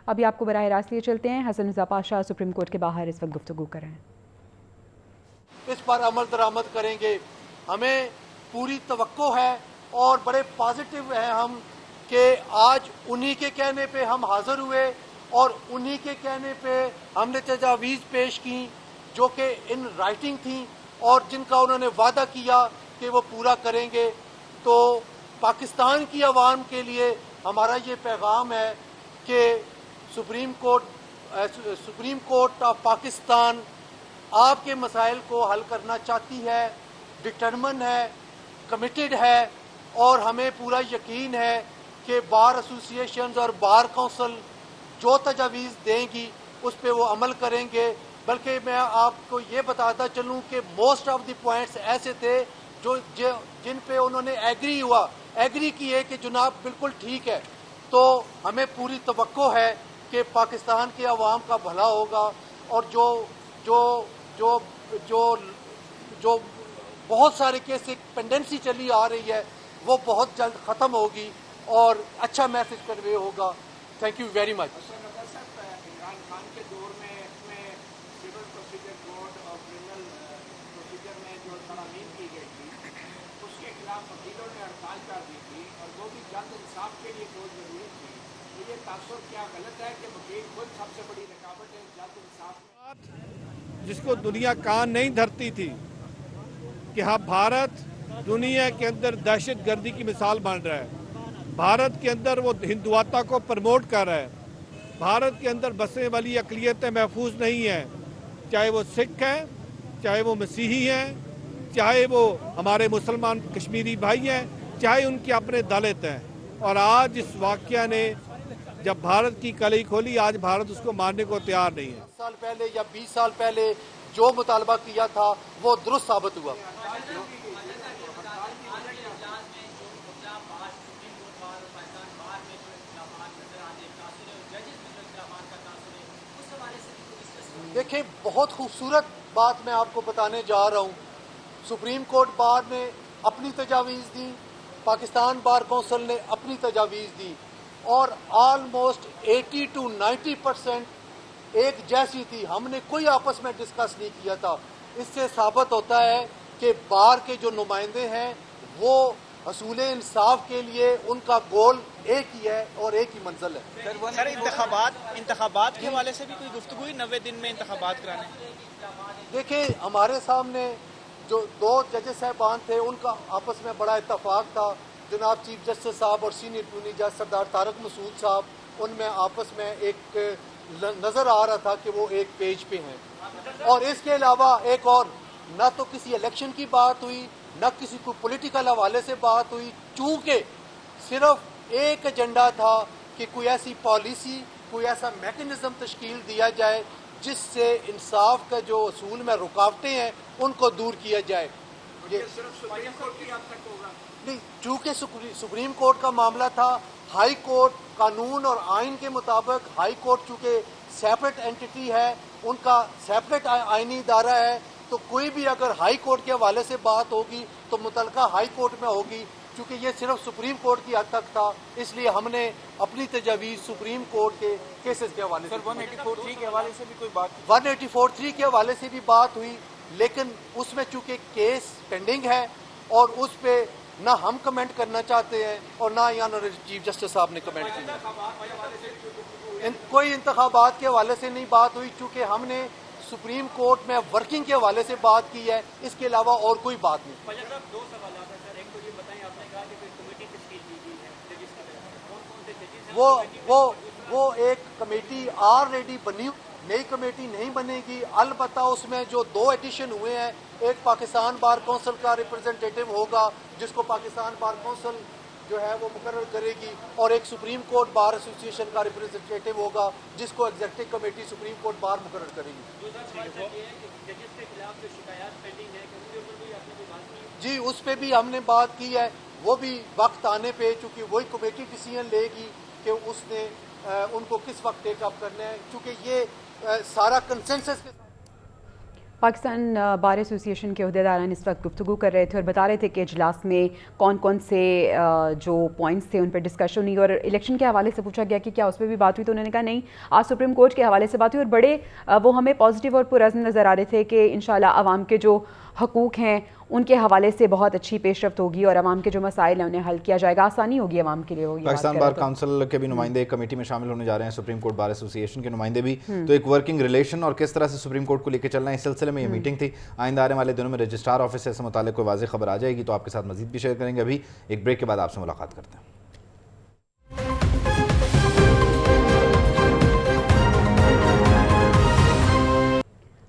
ابھی آپ کو براہ راست لیے چلتے ہیں. حسن رضا پاشا سپریم کورٹ کے باہر اس وقت گفتگو کر رہے ہیں. اس پر عمل درآمد کریں گے. ہمیں پوری توقع ہے اور بڑے پازیٹیو ہیں ہم کہ آج انہی کے کہنے پہ ہم حاضر ہوئے اور انہی کے کہنے پہ ہم نے تجاویز پیش کی جو کہ ان رائٹنگ تھیں اور جن کا انہوں نے وعدہ کیا کہ وہ پورا کریں گے. تو پاکستان کی عوام کے لیے ہمارا یہ پیغام ہے کہ سپریم کورٹ آف پاکستان آپ کے مسائل کو حل کرنا چاہتی ہے, ڈٹرمن ہے, کمیٹڈ ہے, اور ہمیں پورا یقین ہے کہ بار ایسوسیشنز اور بار کونسل جو تجاویز دیں گی اس پہ وہ عمل کریں گے. بلکہ میں آپ کو یہ بتاتا چلوں کہ موسٹ آف دی پوائنٹس ایسے تھے جن پہ انہوں نے ایگری کیے کہ جناب بالکل ٹھیک ہے، تو ہمیں پوری توقع ہے کہ پاکستان کے عوام کا بھلا ہوگا، اور جو بہت سارے کیس ایک پینڈنسی چلی آ رہی ہے وہ بہت جلد ختم ہوگی اور اچھا میسج کنوے ہوگا. Thank you very much. Imran Khan کے دور میں سول پروسیجر کوڈ اور کرمنل پروسیجر میں جو ترامیم کی گئی تھی اس کے خلاف وکیلوں نے ہڑتال کر دی تھی، اور وہ بھی جلد انصاف کے لیے بہت ضروری تھی. تو یہ تاثر کیا غلط ہے کہ وکیل خود سب سے بڑی رکاوٹ ہے جلد انصاف میں؟ جس کو دنیا کان نہیں دھرتی تھی کہ ہاں بھارت دنیا کے اندر دہشت گردی کی مثال بن رہا ہے، بھارت کے اندر وہ ہندوتا کو پروموٹ کر رہا ہے، بھارت کے اندر بسنے والی اقلیتیں محفوظ نہیں ہیں، چاہے وہ سکھ ہیں، چاہے وہ مسیحی ہیں، چاہے وہ ہمارے مسلمان کشمیری بھائی ہیں، چاہے ان کے اپنے دلت ہیں. اور آج اس واقعہ نے جب بھارت کی کلی کھولی، آج بھارت اس کو ماننے کو تیار نہیں ہے. 10 سال پہلے یا 20 سال پہلے جو مطالبہ کیا تھا وہ درست ثابت ہوا. دیکھیں، بہت خوبصورت بات میں آپ کو بتانے جا رہا ہوں. سپریم کورٹ بار نے اپنی تجاویز دی، پاکستان بار کونسل نے اپنی تجاویز دی، اور آلموسٹ 80 to 90% ایک جیسی تھی. ہم نے کوئی آپس میں ڈسکس نہیں کیا تھا. اس سے ثابت ہوتا ہے کہ بار کے جو نمائندے ہیں وہ حصول انصاف کے لیے ان کا گول ایک ہی ہے اور ایک ہی منزل ہے. سر انتخابات کے حوالے سے بھی کوئی گفتگو ہوئی 90 دن میں انتخابات کرانے؟ دیکھیں، ہمارے سامنے جو 2 ججز صاحبان تھے ان کا آپس میں بڑا اتفاق تھا. جناب چیف جسٹس صاحب اور سینئر اٹارنی جج سردار طارق مسعود صاحب، ان میں آپس میں ایک نظر آ رہا تھا کہ وہ ایک پیج پہ ہیں. اور اس کے علاوہ ایک اور نہ تو کسی الیکشن کی بات ہوئی، نہ کسی کو پولیٹیکل حوالے سے بات ہوئی، چونکہ صرف ایک ایجنڈا تھا کہ کوئی ایسی پالیسی، کوئی ایسا میکنزم تشکیل دیا جائے جس سے انصاف کا جو اصول میں رکاوٹیں ہیں ان کو دور کیا جائے. یہ صرف سپریم کورٹ کی حد تک ہوگا نہیں، چونکہ سپریم کورٹ کا معاملہ تھا. ہائی کورٹ قانون اور آئین کے مطابق، ہائی کورٹ چونکہ سیپریٹ اینٹی ہے، ان کا سیپریٹ آئینی ادارہ ہے، تو کوئی بھی اگر ہائی کورٹ کے حوالے سے بات ہوگی تو متعلقہ ہائی کورٹ میں ہوگی. چونکہ یہ صرف سپریم کورٹ کی حد تک تھا، اس لیے ہم نے اپنی تجاویز سپریم کورٹ کے کیسز کے حوالے سے 184(3) کے حوالے سے بھی کوئی بات 184(3) کے حوالے سے بھی بات ہوئی، لیکن اس میں چونکہ کیس پینڈنگ ہے اور اس پہ نہ ہم کمنٹ کرنا چاہتے ہیں اور نہ ہی آنریبل چیف جسٹس صاحب نے کمنٹ کیا. کوئی انتخابات کے حوالے سے نہیں بات ہوئی، چونکہ ہم نے سپریم کورٹ میں ورکنگ کے حوالے سے بات کی ہے، اس کے علاوہ اور کوئی بات نہیں. 2 سوالات ہیں سر. ایک تو یہ بتائیں، آپ نے کہا کہ کوئی کمیٹی تشکیل کی گئی ہے ججز کی طرف، کون سے ججز ہیں؟ وہ ایک کمیٹی آلریڈی بنی، نئی کمیٹی نہیں بنے گی. البتہ اس میں جو 2 ایڈیشن ہوئے ہیں، ایک پاکستان بار کونسل کا ریپرزنٹیٹو ہوگا جس کو پاکستان بار کونسل جو ہے وہ مقرر کرے گی، اور ایک سپریم کورٹ بار ایسوسیشن کا ریپرزنٹیٹو ہوگا جس کو executive committee supreme court bar مقرر کرے گی. جی، اس پہ بھی ہم نے بات کی ہے. وہ بھی وقت آنے پہ، چونکہ وہی کمیٹی ڈیسیژن لے گی کہ اس نے ان کو کس وقت ٹیک اپ کرنا ہے، چونکہ یہ سارا کنسنسس کے. پاکستان بار ایسوسیشن کے عہدیداران اس وقت گفتگو کر رہے تھے اور بتا رہے تھے کہ اجلاس میں کون کون سے جو پوائنٹس تھے ان پہ ڈسکشن ہوئی، اور الیکشن کے حوالے سے پوچھا گیا کہ کیا اس پہ بھی بات ہوئی، تو انہوں نے کہا نہیں، آج سپریم کورٹ کے حوالے سے بات ہوئی، اور بڑے وہ ہمیں پازیٹیو اور پرعزم نظر آ رہے تھے کہ انشاءاللہ عوام کے جو حقوق ہیں ان کے حوالے سے بہت اچھی پیش رفت ہوگی اور عوام کے جو مسائل ہیں انہیں حل کیا جائے گا، آسانی ہوگی عوام کے لیے. پاکستان بار کونسل کے بھی نمائندے ایک کمیٹی میں شامل ہونے جا رہے ہیں، سپریم کورٹ بار ایسوسیشن کے نمائندے بھی. تو ایک ورکنگ ریلیشن اور کس طرح سے سپریم کورٹ کو لے کے چلنا ہے، اس سلسلے میں یہ میٹنگ تھی. آئندہ آنے والے دنوں میں رجسٹرار آفس سے اس متعلق کوئی واضح خبر آ جائے گی تو آپ کے ساتھ مزید بھی شیئر کریں گے. ابھی ایک بریک کے بعد آپ سے ملاقات کرتے ہیں.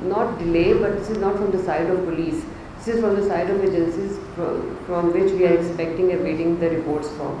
not delay, but this is not from the side of police. This is from the side of agencies from which we are expecting and waiting the reports from.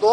2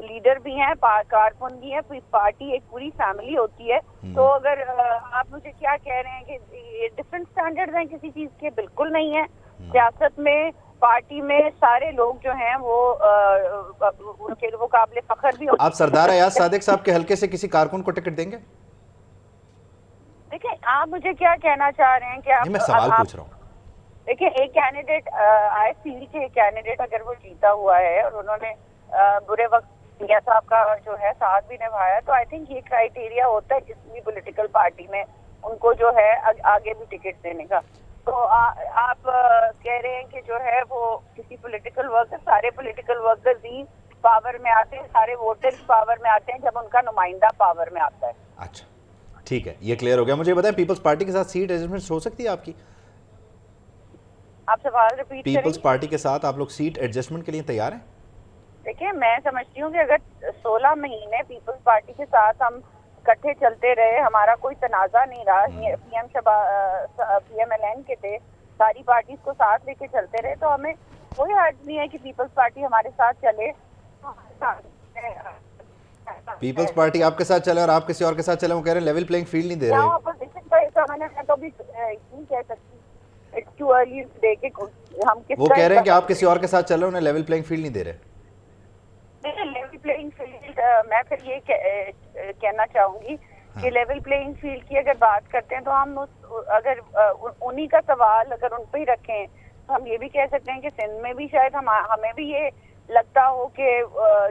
leader بھی ہیں, کارکن بھی ہیں, پارٹی ایک پوری فیملی ہوتی ہے. تو اگر آپ مجھے کیا کہہ رہے ہیں کہ ڈفرینٹ اسٹینڈرڈ ہیں کسی چیز کے, بالکل نہیں ہے. سیاست میں, پارٹی میں سارے لوگ جو ہیں وہ ان کے وہ قابل فخر بھی ہوتے ہیں. آپ سردار ایاز صادق صاحب کے حلقے سے کسی کارکن کو ٹکٹ دیں گے؟ دیکھیں آپ مجھے کیا کہنا چاہ رہے ہیں کہ آپ, میں سوال پوچھ رہا ہوں. دیکھیں ایک کینڈیڈیٹ, آئی فیل کہ ایک کینڈیڈیٹ اگر وہ جیتا ہوا ہے اور انہوں نے برے وقت میاں صاحب کا جو ہے ساتھ بھی نبھایا, تو آئی تھنک یہ کرائیٹیریا ہوتا ہے کسی بھی پولیٹیکل پارٹی میں ان کو جو ہے آگے بھی ٹکٹ دینے کا. تو آپ کہہ رہے ہیں کہ جو ہے وہ کسی پولیٹیکل ورکر, سارے پولیٹیکل ورکرز ہی پاور میں آتے ہیں, سارے ووٹرز پاور میں آتے ہیں جب ان کا نمائندہ پاور میں آتا ہے. اچھا ٹھیک ہے, یہ کلیئر ہو گیا. مجھے بتائیں پیپلز پارٹی کے ساتھ سیٹ ایڈجسٹمنٹ ہو سکتی ہے آپ کی؟ آپ سوال ریپیٹ کریں. پیپلز پارٹی کے ساتھ آپ لوگ سیٹ ایڈجسٹمنٹ کے لیے تیار ہیں؟ دیکھیں میں سمجھتی ہوں کہ اگر 16 مہینے پیپلز پارٹی کے ساتھ ہم اکٹھے چلتے رہے, ہمارا کوئی تنازع نہیں رہا, پی ایم ایل این کے تھے, ساری پارٹیز کو ساتھ لے کے چلتے رہے, تو ہمیں کوئی حرج نہیں ہے کہ پیپلز پارٹی ہمارے ساتھ چلے. پیپلز پارٹی آپ کے ساتھ چلے اور آپ کسی اور کے ساتھ چلے, وہ کہہ رہے ہیں لیول پلینگ فیلڈ نہیں دے رہے. اپوزیشن کا حصہ میں نے تو بھی نہیں کہہ سکتی, اٹس ٹو ارلی ڈے کے ہم کس, وہ کہہ رہے ہیں کہ آپ کسی اور کے ساتھ چل رہے, انہیں لیول پلینگ فیلڈ نہیں دے رہے. لیول پلینگ فیلڈ, میں پھر یہ کہنا چاہوں گی کہ لیول پلینگ فیلڈ کی اگر بات کرتے ہیں تو ہم اگر انہی کا سوال اگر ان پہ ہی رکھیں تو ہم یہ بھی کہہ سکتے ہیں کہ سندھ میں بھی شاید ہمیں بھی یہ لگتا ہو کہ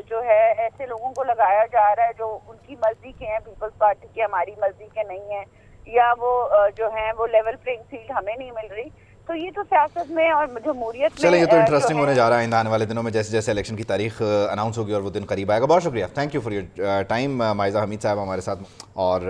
جو ہے ایسے لوگوں کو لگایا جا رہا ہے جو ان کی مرضی کے ہیں, پیپلز پارٹی کے ہماری مرضی کے نہیں ہیں, یا وہ جو ہیں وہ لیول پلینگ فیلڈ ہمیں نہیں مل رہی. تو یہ تو سیاست میں اور جمہوریت میں چلیں, یہ تو انٹرسٹنگ ہونے جا رہا ہے آئندہ آنے والے دنوں میں, جیسے جیسے الیکشن کی تاریخ اناؤنس ہوگی اور وہ دن قریب آئے گا. بہت شکریہ, thank you for your time. Maiza Hameed sahab ہمارے ساتھ, اور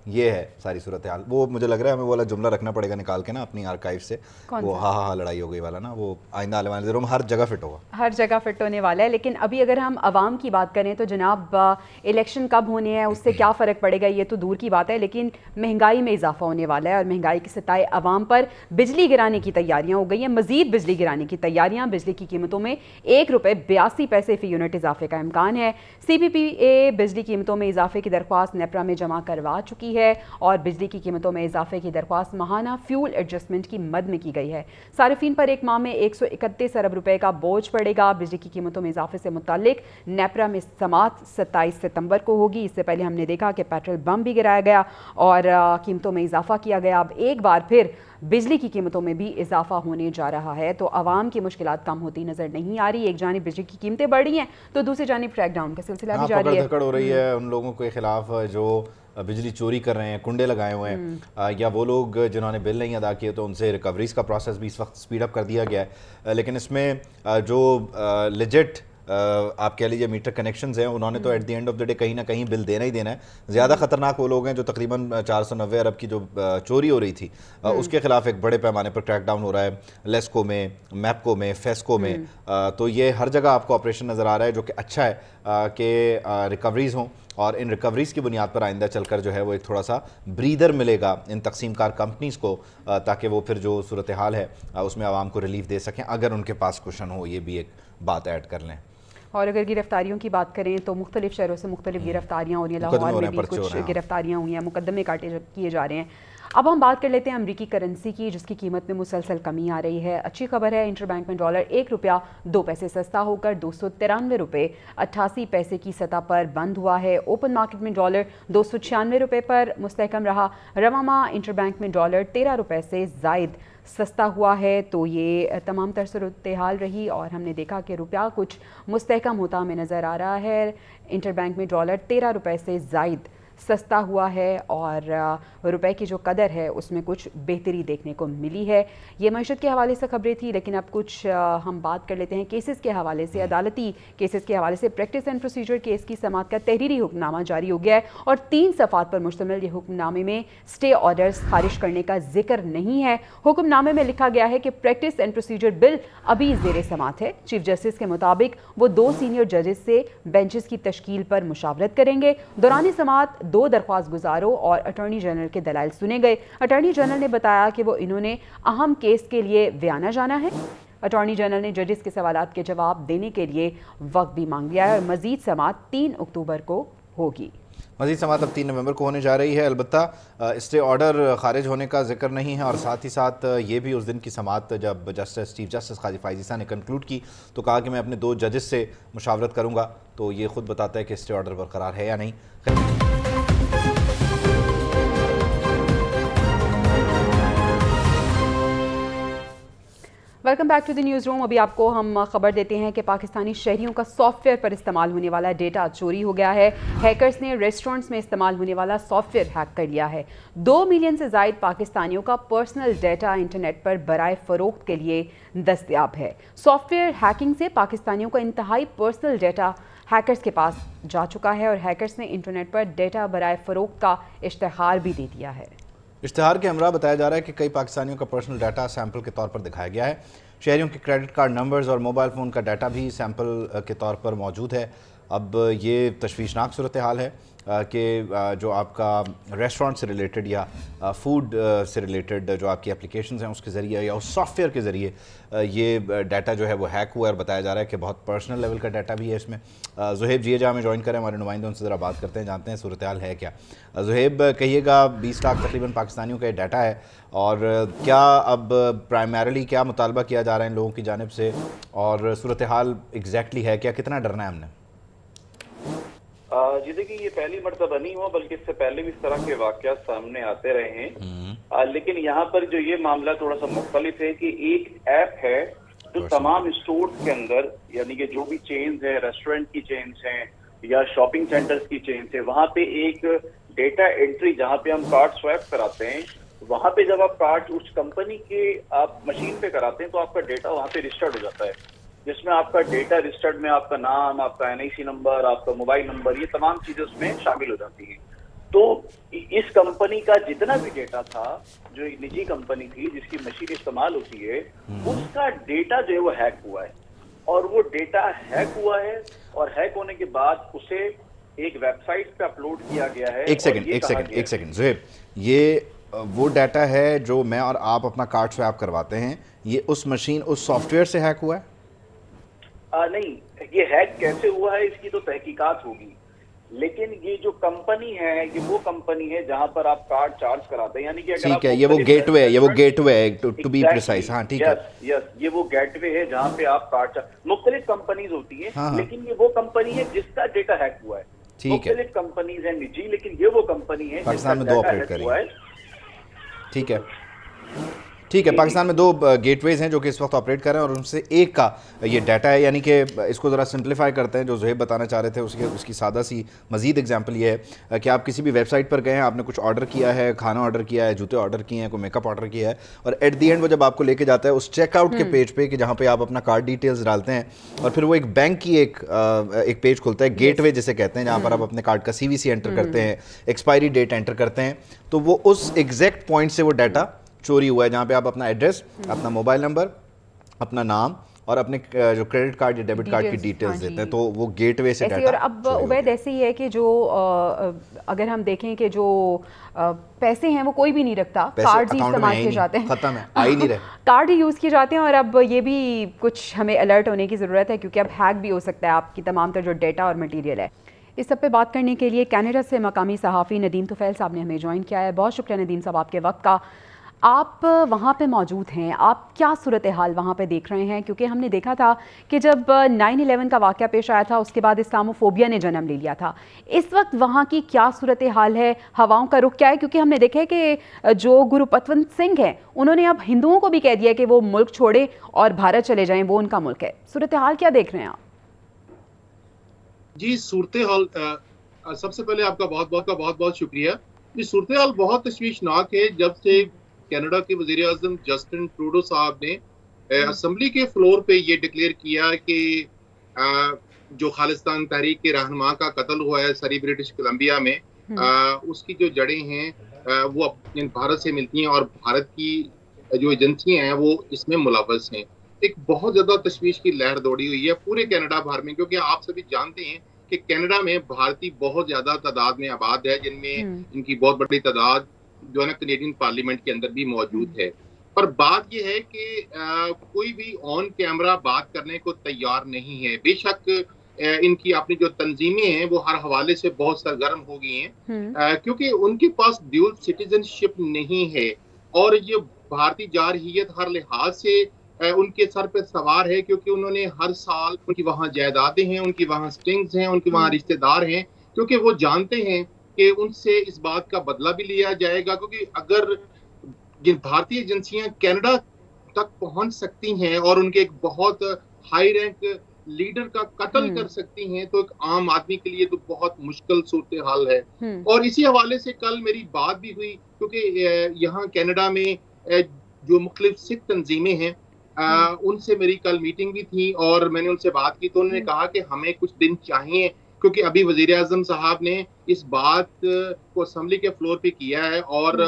یہ ہے ساری صورتحال. وہ مجھے لگ رہا ہے ہمیں وہ والا جملہ رکھنا پڑے گا نکال کے نا اپنی آرکائیو سے, وہ ہاں ہاں لڑائی ہو گئی والا نا, وہ آئندہ آنے والے دنوں میں ہر جگہ فٹ ہوگا, ہر جگہ فٹ ہونے والا ہے. لیکن ابھی اگر ہم عوام کی بات کریں تو جناب الیکشن کب ہونے ہیں اس سے کیا فرق پڑے گا یہ تو دور کی بات ہے, لیکن مہنگائی میں اضافہ ہونے والا ہے اور مہنگائی کے ستائے عوام پر بجلی گرانے کی تیاریاں ہو گئی ہیں, مزید بجلی گرانے کی تیاریاں. بجلی کی قیمتوں میں ₹1.82 فی یونٹ اضافے کا امکان ہے. سی پی پی اے بجلی قیمتوں میں اضافے کی درخواست نیپرا میں جمع کروا چکی ہے اور بجلی کی قیمتوں میں اضافے کی درخواست ماہانہ فیول ایڈجسٹمنٹ کی مد میں کی گئی ہے. صارفین پر ایک ماہ میں ₹131 ارب کا بوجھ پڑے گا. بجلی کی قیمتوں میں اضافے سے متعلق نیپرا میں سماعت 27 ستمبر کو ہوگی. اس سے پہلے ہم نے دیکھا کہ پیٹرول بم بھی گرایا گیا اور قیمتوں میں اضافہ کیا گیا. اب ایک بار پھر بجلی کی قیمتوں میں بھی اضافہ ہونے جا رہا ہے, تو عوام کی مشکلات کم ہوتی نظر نہیں آ رہی. ایک جانب بجلی کی قیمتیں بڑھ رہی ہیں تو دوسری جانب کریک ڈاؤن کا سلسلہ بھی جاری ہے. پکڑ دھکڑ ہو رہی ہے ان لوگوں کے خلاف جو بجلی چوری کر رہے ہیں, کنڈے لگائے ہوئے ہیں, یا وہ لوگ جنہوں نے بل نہیں ادا کیے تو ان سے ریکوریز کا پروسیس بھی اس وقت سپیڈ اپ کر دیا گیا ہے. لیکن اس میں جو لیجٹ آپ کہہ لیجیے میٹر کنیکشنز ہیں, انہوں نے تو at the end of the day کہیں نہ کہیں بل دینا ہی دینا ہے. زیادہ خطرناک وہ لوگ ہیں جو تقریباً 490 ارب کی جو چوری ہو رہی تھی اس کے خلاف ایک بڑے پیمانے پر کریک ڈاؤن ہو رہا ہے, لیسکو میں, میپکو میں, فیسکو میں. تو یہ ہر جگہ آپ کو آپریشن نظر آ رہا ہے جو کہ اچھا ہے کہ ریکوریز ہوں, اور ان ریکوریز کی بنیاد پر آئندہ چل کر جو ہے وہ ایک تھوڑا سا بریدر ملے گا ان تقسیم کار کمپنیز کو, تاکہ وہ پھر جو صورتحال ہے اس میں عوام کو ریلیف دے سکیں اگر ان کے پاس کوشن ہو. یہ بھی ایک بات ایڈ کر لیں. اور اگر گرفتاریوں کی بات کریں تو مختلف شہروں سے مختلف گرفتاریاں ہو رہی ہیں. لاہور میں بھی کچھ گرفتاریاں ہوئی ہیں, مقدمے کیے جا رہے ہیں. اب ہم بات کر لیتے ہیں امریکی کرنسی کی, جس کی قیمت میں مسلسل کمی آ رہی ہے. اچھی خبر ہے, انٹر بینک میں ڈالر ₹1.02 سستا ہو کر ₹293.88 کی سطح پر بند ہوا ہے. اوپن مارکیٹ میں ڈالر ₹296 پر مستحکم رہا. رواں ماہ انٹر بینک میں ڈالر ₹13 سے زائد سستا ہوا ہے. تو یہ تمام تر صورتحال رہی اور ہم نے دیکھا کہ روپیہ کچھ مستحکم ہوتا ہمیں نظر آ رہا ہے. انٹر بینک میں ڈالر ₹13 سے زائد سستا ہوا ہے اور روپے کی جو قدر ہے اس میں کچھ بہتری دیکھنے کو ملی ہے. یہ معیشت کے حوالے سے خبریں تھیں, لیکن اب کچھ ہم بات کر لیتے ہیں کیسز کے حوالے سے. عدالتی کیسز کے حوالے سے پریکٹس اینڈ پروسیجر کیس کی سماعت کا تحریری حکم نامہ جاری ہو گیا ہے اور 3 صفحات پر مشتمل یہ حکم نامے میں اسٹے آرڈرز خارج کرنے کا ذکر نہیں ہے. حکم نامے میں لکھا گیا ہے کہ پریکٹس اینڈ پروسیجر بل ابھی زیر سماعت ہے. چیف جسٹس کے مطابق وہ 2 سینئر ججز سے بینچز کی تشکیل پر مشاورت کریں گے. دوران سماعت 2 درخواست گزاروں اور اٹارنی جنرل کے دلائل سنے گئے. اٹارنی جنرل نے بتایا کہ وہ انہوں نے اہم کیس کے لیے ویانا جانا ہے. اٹارنی جنرل نے ججز کے سوالات کے جواب دینے کے لیے وقت بھی مانگ لیا ہے اور مزید سماعت 3 اکتوبر کو ہوگی۔ مزید سماعت اب 3 نومبر کو ہونے جا رہی ہے۔ البتہ اسٹے آرڈر خارج ہونے کا ذکر نہیں ہے، اور ساتھ ہی ساتھ یہ بھی اس دن کی سماعت جب چیف جسٹس قاضی فائز عیسیٰ نے کنکلوڈ کی تو کہا کہ میں اپنے 2 ججز سے مشاورت کروں گا، تو یہ خود بتاتا ہے کہ اسٹے آرڈر برقرار ہے یا نہیں۔ Welcome back to the newsroom. ابھی آپ کو ہم خبر دیتے ہیں کہ پاکستانی شہریوں کا سافٹ ویئر پر استعمال ہونے والا ڈیٹا چوری ہو گیا ہے۔ ہیکرز نے ریسٹورنٹس میں استعمال ہونے والا سافٹ ویئر ہیک کر لیا ہے۔ 2 ملین سے زائد پاکستانیوں کا پرسنل ڈیٹا انٹرنیٹ پر برائے فروخت کے لیے دستیاب ہے۔ سافٹ ویئر ہیکنگ سے پاکستانیوں کا انتہائی پرسنل ڈیٹا ہیکرز کے پاس جا چکا ہے اور ہیکرز نے انٹرنیٹ پر ڈیٹا برائے فروخت کا اشتہار بھی دے دیا ہے۔ اشتہار کے ہمراہ بتایا جا رہا ہے کہ کئی پاکستانیوں کا پرسنل ڈیٹا سیمپل کے طور پر دکھایا گیا ہے۔ شہریوں کے کریڈٹ کارڈ نمبرز اور موبائل فون کا ڈیٹا بھی سیمپل کے طور پر موجود ہے۔ اب یہ تشویشناک صورتحال ہے کہ جو آپ کا ریسٹورنٹ سے ریلیٹڈ یا فوڈ سے ریلیٹڈ جو آپ کی اپلیکیشنز ہیں اس کے ذریعے یا اس سافٹ ویئر کے ذریعے یہ ڈیٹا جو ہے وہ ہیک ہوا ہے، اور بتایا جا رہا ہے کہ بہت پرسنل لیول کا ڈیٹا بھی ہے اس میں۔ زہیب جی ہمیں جوائن کریں، ہمارے نمائندوں سے ذرا بات کرتے ہیں، جانتے ہیں صورتحال ہے کیا۔ زہیب کہیے گا 20 لاکھ تقریباً پاکستانیوں کا یہ ڈیٹا ہے، اور کیا اب پرائمریلی کیا مطالبہ کیا جا رہا ہے ان لوگوں کی جانب سے، اور صورتحال ایگزیکٹلی ہے کیا، کتنا ڈرنا ہے ہم نے؟ جی دیکھیں، یہ پہلی مرتبہ نہیں ہوا، بلکہ اس سے پہلے بھی اس طرح کے واقعات سامنے آتے رہے ہیں، لیکن یہاں پر جو یہ معاملہ تھوڑا سا مختلف ہے کہ ایک ایپ ہے جو تمام اسٹورز کے اندر، یعنی کہ جو بھی چینز ہیں، ریسٹورنٹ کی چینز ہیں یا شاپنگ سینٹرز کی چینز ہیں، وہاں پہ ایک ڈیٹا انٹری جہاں پہ ہم کارڈ سوائپ کراتے ہیں، وہاں پہ جب آپ کارڈ اس کمپنی کے آپ مشین پہ کراتے ہیں تو آپ کا ڈیٹا وہاں پہ رجسٹرڈ ہو جاتا ہے، جس میں آپ کا ڈیٹا رجسٹرڈ میں آپ کا نام، آپ کا NIC نمبر، آپ کا موبائل نمبر، یہ تمام چیزیں اس میں شامل ہو جاتی ہیں۔ تو اس کمپنی کا جتنا بھی ڈیٹا تھا، جو ایک نجی کمپنی تھی جس کی مشین استعمال ہوتی ہے، اس کا ڈیٹا جو ہے وہ ہیک ہوا ہے، اور وہ ڈیٹا ہیک ہوا ہے، اور ہیک ہونے کے بعد اسے ایک ویب سائٹ پہ اپلوڈ کیا گیا ہے۔ ایک سیکنڈ زہیب، یہ وہ ڈیٹا ہے جو میں اور آپ اپنا کارڈ سوائپ کرواتے ہیں، یہ اس مشین اس سافٹ ویئر سے ہیک ہوا ہے؟ نہیں، یہ ہیک کیسے ہوا ہے اس کی تو تحقیقات ہوگی، لیکن یہ جو کمپنی ہے یہ وہ کمپنی ہے جہاں پر آپ کارڈ چارج کراتے ہیں، یعنی کہ ٹھیک ہے، یہ وہ گیٹ وے ہے، یہ وہ گیٹ وے ہے ٹو بی پریسائز۔ ہاں ٹھیک ہے، یس، یہ وہ گیٹ وے ہے جہاں پہ آپ کارڈ مختلف کمپنیز ہوتی ہیں، لیکن یہ وہ کمپنی ہے جس کا ڈیٹا ہیک ہوا ہے۔ مختلف کمپنیز ہیں نجی، لیکن یہ وہ کمپنی ہے پاکستان میں 2 آپریٹ کر رہی ہے۔ ٹھیک ہے، پاکستان میں 2 گیٹ ویز ہیں جو کہ اس وقت آپریٹ کر رہے ہیں، اور ان سے ایک کا یہ ڈیٹا ہے، یعنی کہ اس کو ذرا سمپلیفائی کرتے ہیں جو زہیب بتانا چاہ رہے تھے، اس کی سادہ سی مزید اگزامپل یہ ہے کہ آپ کسی بھی ویب سائٹ پر گئے ہیں، آپ نے کچھ آرڈر کیا ہے، کھانا آرڈر کیا ہے، جوتے آرڈر کیے ہیں، کوئی میک اپ آرڈر کیا ہے، اور ایٹ دی اینڈ وہ جب آپ کو لے کے جاتا ہے اس چیک آؤٹ کے پیج پہ کہ جہاں پہ آپ اپنا کارڈ ڈیٹیلز ڈالتے ہیں، اور پھر وہ ایک بینک کی ایک پیج کھلتا ہے، گیٹ وے جسے کہتے ہیں، جہاں پر آپ اپنے کارڈ کا CVC انٹر کرتے ہیں، ایکسپائری ڈیٹ انٹر کرتے ہیں، تو وہ اس ایگزیکٹ پوائنٹ سے وہ ڈیٹا چوری ہوا ہے، جہاں پہ آپ اپنا ایڈریس، اپنا موبائل نمبر، اپنا نام اور اپنے جو کریڈٹ کارڈ یا ڈیبٹ کارڈ کی ڈیٹیلز دیتے ہیں، تو وہ گیٹ وے سے ڈیٹا۔ اور اب عبید ایسے ہی ہے کہ جو اگر ہم دیکھیں کہ جو پیسے ہیں وہ کوئی بھی نہیں رکھتا، کارڈ ہی استعمال کیے جاتے ہیں، ختم ہے، آ ہی نہیں رہے، کارڈ ہی یوز کیے جاتے ہیں، اور اب یہ بھی کچھ ہمیں الرٹ ہونے کی ضرورت ہے کیونکہ اب ہیک بھی ہو سکتا ہے آپ کی تمام تر جو ڈیٹا اور مٹیریل ہے۔ اس سب پہ بات کرنے کے لیے کینیڈا سے مقامی صحافی ندیم طفیل صاحب نے ہمیں جوائن کیا ہے۔ بہت شکریہ ندیم صاحب آپ کے وقت کا۔ آپ وہاں پہ موجود ہیں، آپ کیا صورتحال وہاں پہ دیکھ رہے ہیں؟ کیونکہ ہم نے دیکھا تھا کہ جب 9/11 کا واقعہ پیش آیا تھا اس کے بعد اسلاموفوبیا نے جنم لے لیا تھا، اس وقت وہاں کی کیا صورتحال ہے، ہواؤں کا رخ کیا ہے؟ کیونکہ ہم نے دیکھا ہے کہ جو گرو پتونت سنگھ ہیں انہوں نے اب ہندوؤں کو بھی کہہ دیا کہ وہ ملک چھوڑیں اور بھارت چلے جائیں، وہ ان کا ملک ہے۔ صورتحال کیا دیکھ رہے ہیں آپ؟ جی، صورتحال سب سے پہلے آپ کا بہت بہت شکریہ۔ یہ صورتحال بہت تشویشناک ہے جب سے کینیڈا کے وزیر اعظم جسٹن ٹروڈو صاحب نے اسمبلی کے فلور پہ یہ ڈکلیئر کیا کہ جو خالصتان تحریک کے رہنما کا قتل ہوا ہے سری برٹش کولمبیا میں، اس کی جو جڑیں ہیں وہ بھارت سے ملتی ہیں، اور بھارت کی جو ایجنسیاں ہیں وہ اس میں ملوث ہیں۔ ایک بہت زیادہ تشویش کی لہر دوڑی ہوئی ہے پورے کینیڈا بھر میں، کیونکہ آپ سبھی جانتے ہیں کہ کینیڈا میں بھارتی بہت زیادہ تعداد میں آباد ہے، جن میں ان کی بہت بڑی تعداد جو ہے نا کینیڈین پارلیمنٹ کے اندر بھی موجود ہے۔ پر بات یہ ہے کہ کوئی بھی آن کیمرہ بات کرنے کو تیار نہیں ہے. بے شک ان کی اپنی جو تنظیمیں ہیں وہ ہر حوالے سے بہت سرگرم ہو گئی ہیں کیونکہ ان کے پاس ڈیول سٹیزن شپ نہیں ہے اور یہ بھارتی جارحیت ہر لحاظ سے ان کے سر پہ سوار ہے کیونکہ انہوں نے ہر سال ان کی وہاں جائیدادیں ہیں, ان کی وہاں سٹنگز ہیں, ان کی وہاں رشتہ دار ہیں, کیونکہ وہ جانتے ہیں کہ ان سے اس بات کا بدلہ بھی لیا جائے گا. کیونکہ اگر جن بھارتی ایجنسیاں کینیڈا تک پہنچ سکتی ہیں اور ان کے ایک بہت ہائی رینک لیڈر کا قتل کر سکتی ہیں تو ایک عام آدمی کے لیے تو بہت مشکل صورتحال ہے. اور اسی حوالے سے کل میری بات بھی ہوئی کیونکہ یہاں کینیڈا میں جو مختلف سکھ تنظیمیں ہیں ان سے میری کل میٹنگ بھی تھی اور میں نے ان سے بات کی تو انہوں نے کہا کہ ہمیں کچھ دن چاہیے کیونکہ ابھی وزیر اعظم صاحب نے اس بات کو اسمبلی کے فلور پہ کیا ہے اور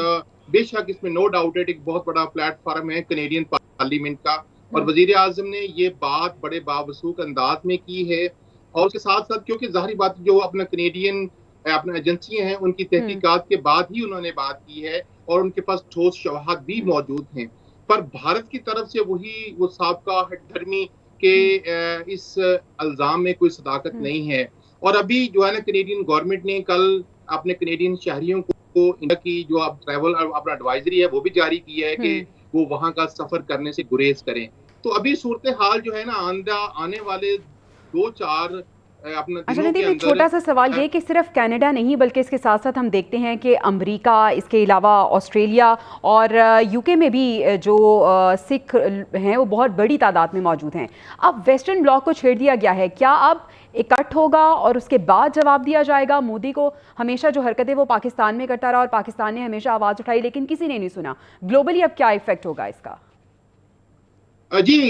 بے شک اس میں نو ڈاؤٹ ایک بہت بڑا پلیٹ فارم ہے کینیڈین پارلیمنٹ کا اور وزیر اعظم نے یہ بات بڑے باوسوخ انداز میں کی ہے اور اس کے ساتھ ساتھ کیونکہ ظاہری بات جو اپنا کینیڈین اپنا ایجنسیاں ہیں ان کی تحقیقات کے بعد ہی انہوں نے بات کی ہے اور ان کے پاس ٹھوس شواہد بھی موجود ہیں. پر بھارت کی طرف سے وہ سابقہ ہٹ دھرمی کہ اس الزام میں کوئی صداقت نہیں ہے. اور ابھی جو ہے نا کینیڈین گورنمنٹ نے کل اپنے کینیڈین شہریوں کو انڈیا کی جو اب ٹریول اپنا ایڈوائزری ہے وہ بھی جاری کیا ہے کہ وہ وہاں کا سفر کرنے سے گریز کریں. تو ابھی صورتحال جو ہے نا آنے والے 2-4 اپنا دنوں کے اندر چھوٹا سا سوال یہ کہ صرف کینیڈا نہیں بلکہ اس کے ساتھ ساتھ ہم دیکھتے ہیں کہ امریکہ, اس کے علاوہ آسٹریلیا اور یو کے میں بھی جو سکھ ہیں وہ بہت بڑی تعداد میں موجود ہیں. اب ویسٹرن بلاک کو چھیڑ دیا گیا ہے, کیا اب اکٹھ ہوگا اور اس کے بعد جواب دیا جائے گا؟ مودی کو ہمیشہ جو حرکتیں وہ پاکستان میں کرتا رہا اور پاکستان نے ہمیشہ آواز اٹھائی لیکن کسی نے نہیں سنا. گلوبلی اب کیا ایفیکٹ ہوگا اس کا؟ جی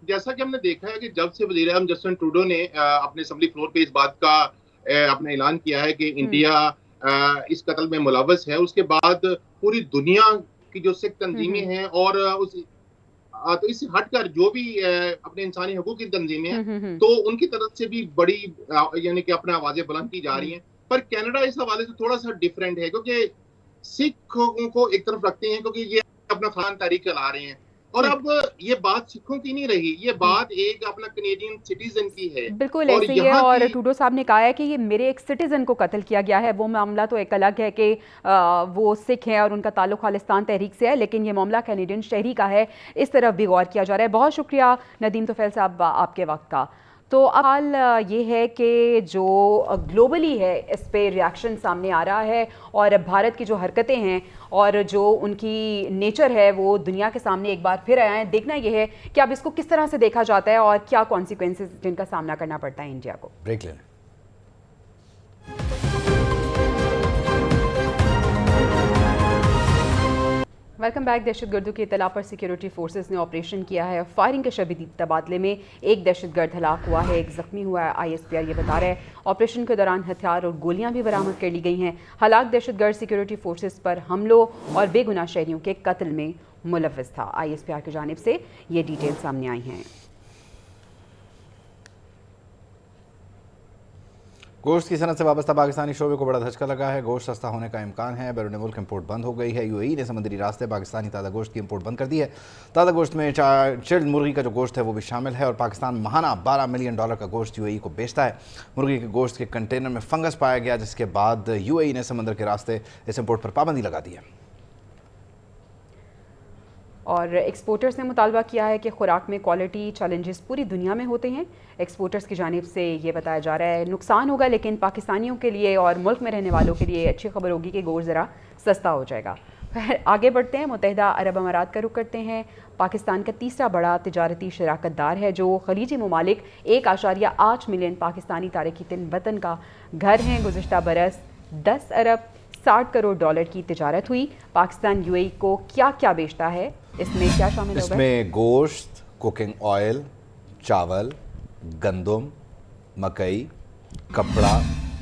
جیسا کہ ہم نے دیکھا ہے کہ جب سے وزیر اعظم جسٹن ٹروڈو نے اپنے اسمبلی فلور پہ اس بات کا اپنا اعلان کیا ہے کہ انڈیا اس قتل میں ملوث ہے, اس کے بعد پوری دنیا کی جو سکھ تنظیمیں ہیں اور تو اس سے ہٹ کر جو بھی اپنے انسانی حقوق کی تنظیمیں ہیں تو ان کی طرف سے بھی بڑی یعنی کہ اپنا آوازیں بلند کی جا رہی ہیں. پر کینیڈا اس حوالے سے تھوڑا سا ڈیفرنٹ ہے کیونکہ سکھوں کو ایک طرف رکھتے ہیں کیونکہ یہ اپنا خان تحریک چلا رہے ہیں اور اب یہ بات سکھوں کی نہیں رہی, یہ بات ایک اپنا کینیڈین سٹیزن کی ہے. بالکل ایسے ہی ہے اور ٹروڈو صاحب نے کہا ہے کہ یہ میرے ایک سٹیزن کو قتل کیا گیا ہے. وہ معاملہ تو ایک الگ ہے کہ وہ سکھ ہیں اور ان کا تعلق خالستان تحریک سے ہے, لیکن یہ معاملہ کینیڈین شہری کا ہے, اس طرف بھی غور کیا جا رہا ہے. بہت شکریہ ندیم طفیل صاحب آپ کے وقت کا. تو اب حال یہ ہے کہ جو گلوبلی ہے اس پہ ریاکشن سامنے آ رہا ہے اور بھارت کی جو حرکتیں ہیں اور جو ان کی نیچر ہے وہ دنیا کے سامنے ایک بار پھر آیا ہے. دیکھنا یہ ہے کہ اب اس کو کس طرح سے دیکھا جاتا ہے اور کیا کانسیکوینسز جن کا سامنا کرنا پڑتا ہے انڈیا کو. بریک لیں. Welcome back. دہشت گردوں کی اطلاع پر سیکیورٹی فورسز نے آپریشن کیا ہے. فائرنگ کے شدید تبادلے میں ایک دہشت گرد ہلاک ہوا ہے, ایک زخمی ہوا ہے. ISPR یہ بتا رہا ہے آپریشن کے دوران ہتھیار اور گولیاں بھی برآمد کر لی گئی ہیں. ہلاک دہشت گرد سیکیورٹی فورسز پر حملوں اور بے گناہ شہریوں کے قتل میں ملوث تھا. ISPR کی جانب سے یہ ڈیٹیل سامنے آئی ہیں. گوشت کی صنعت سے وابستہ پاکستانی شعبے کو بڑا دھچکا لگا ہے. گوشت سستا ہونے کا امکان ہے. بیرون ملک امپورٹ بند ہو گئی ہے. UAE نے سمندری راستے پاکستانی تازہ گوشت کی امپورٹ بند کر دی ہے. تازہ گوشت میں چلڈ مرغی کا جو گوشت ہے وہ بھی شامل ہے اور پاکستان ماہانہ $12 ملین کا گوشت UAE کو بیچتا ہے. مرغی کے گوشت کے کنٹینر میں فنگس پایا گیا جس کے بعد UAE نے سمندر کے راستے اس امپورٹ پر پابندی لگا دی ہے. اور ایکسپورٹرز نے مطالبہ کیا ہے کہ خوراک میں کوالٹی چیلنجز پوری دنیا میں ہوتے ہیں. ایکسپورٹرز کی جانب سے یہ بتایا جا رہا ہے نقصان ہوگا لیکن پاکستانیوں کے لیے اور ملک میں رہنے والوں کے لیے اچھی خبر ہوگی کہ گوشت ذرا سستا ہو جائے گا. آگے بڑھتے ہیں. متحدہ عرب امارات کا رخ کرتے ہیں. پاکستان کا تیسرا بڑا تجارتی شراکت دار ہے جو خلیجی ممالک 1.8 ملین پاکستانی تارکین وطن کا گھر ہیں. گزشتہ برس $10 ارب 60 کروڑ کی تجارت ہوئی. پاکستان UAE کو کیا کیا بیچتا ہے, اس میں کیا شامل ہوگا؟ اس میں گوشت, کوکنگ آئل, چاول, گندم, مکئی, کپڑا,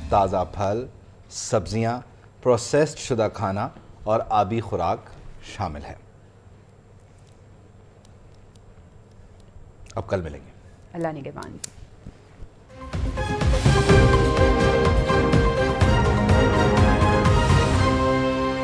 تازہ پھل, سبزیاں, پروسیسڈ شدہ کھانا اور آبی خوراک شامل ہے. اب کل ملیں گے. اللہ نگہبان.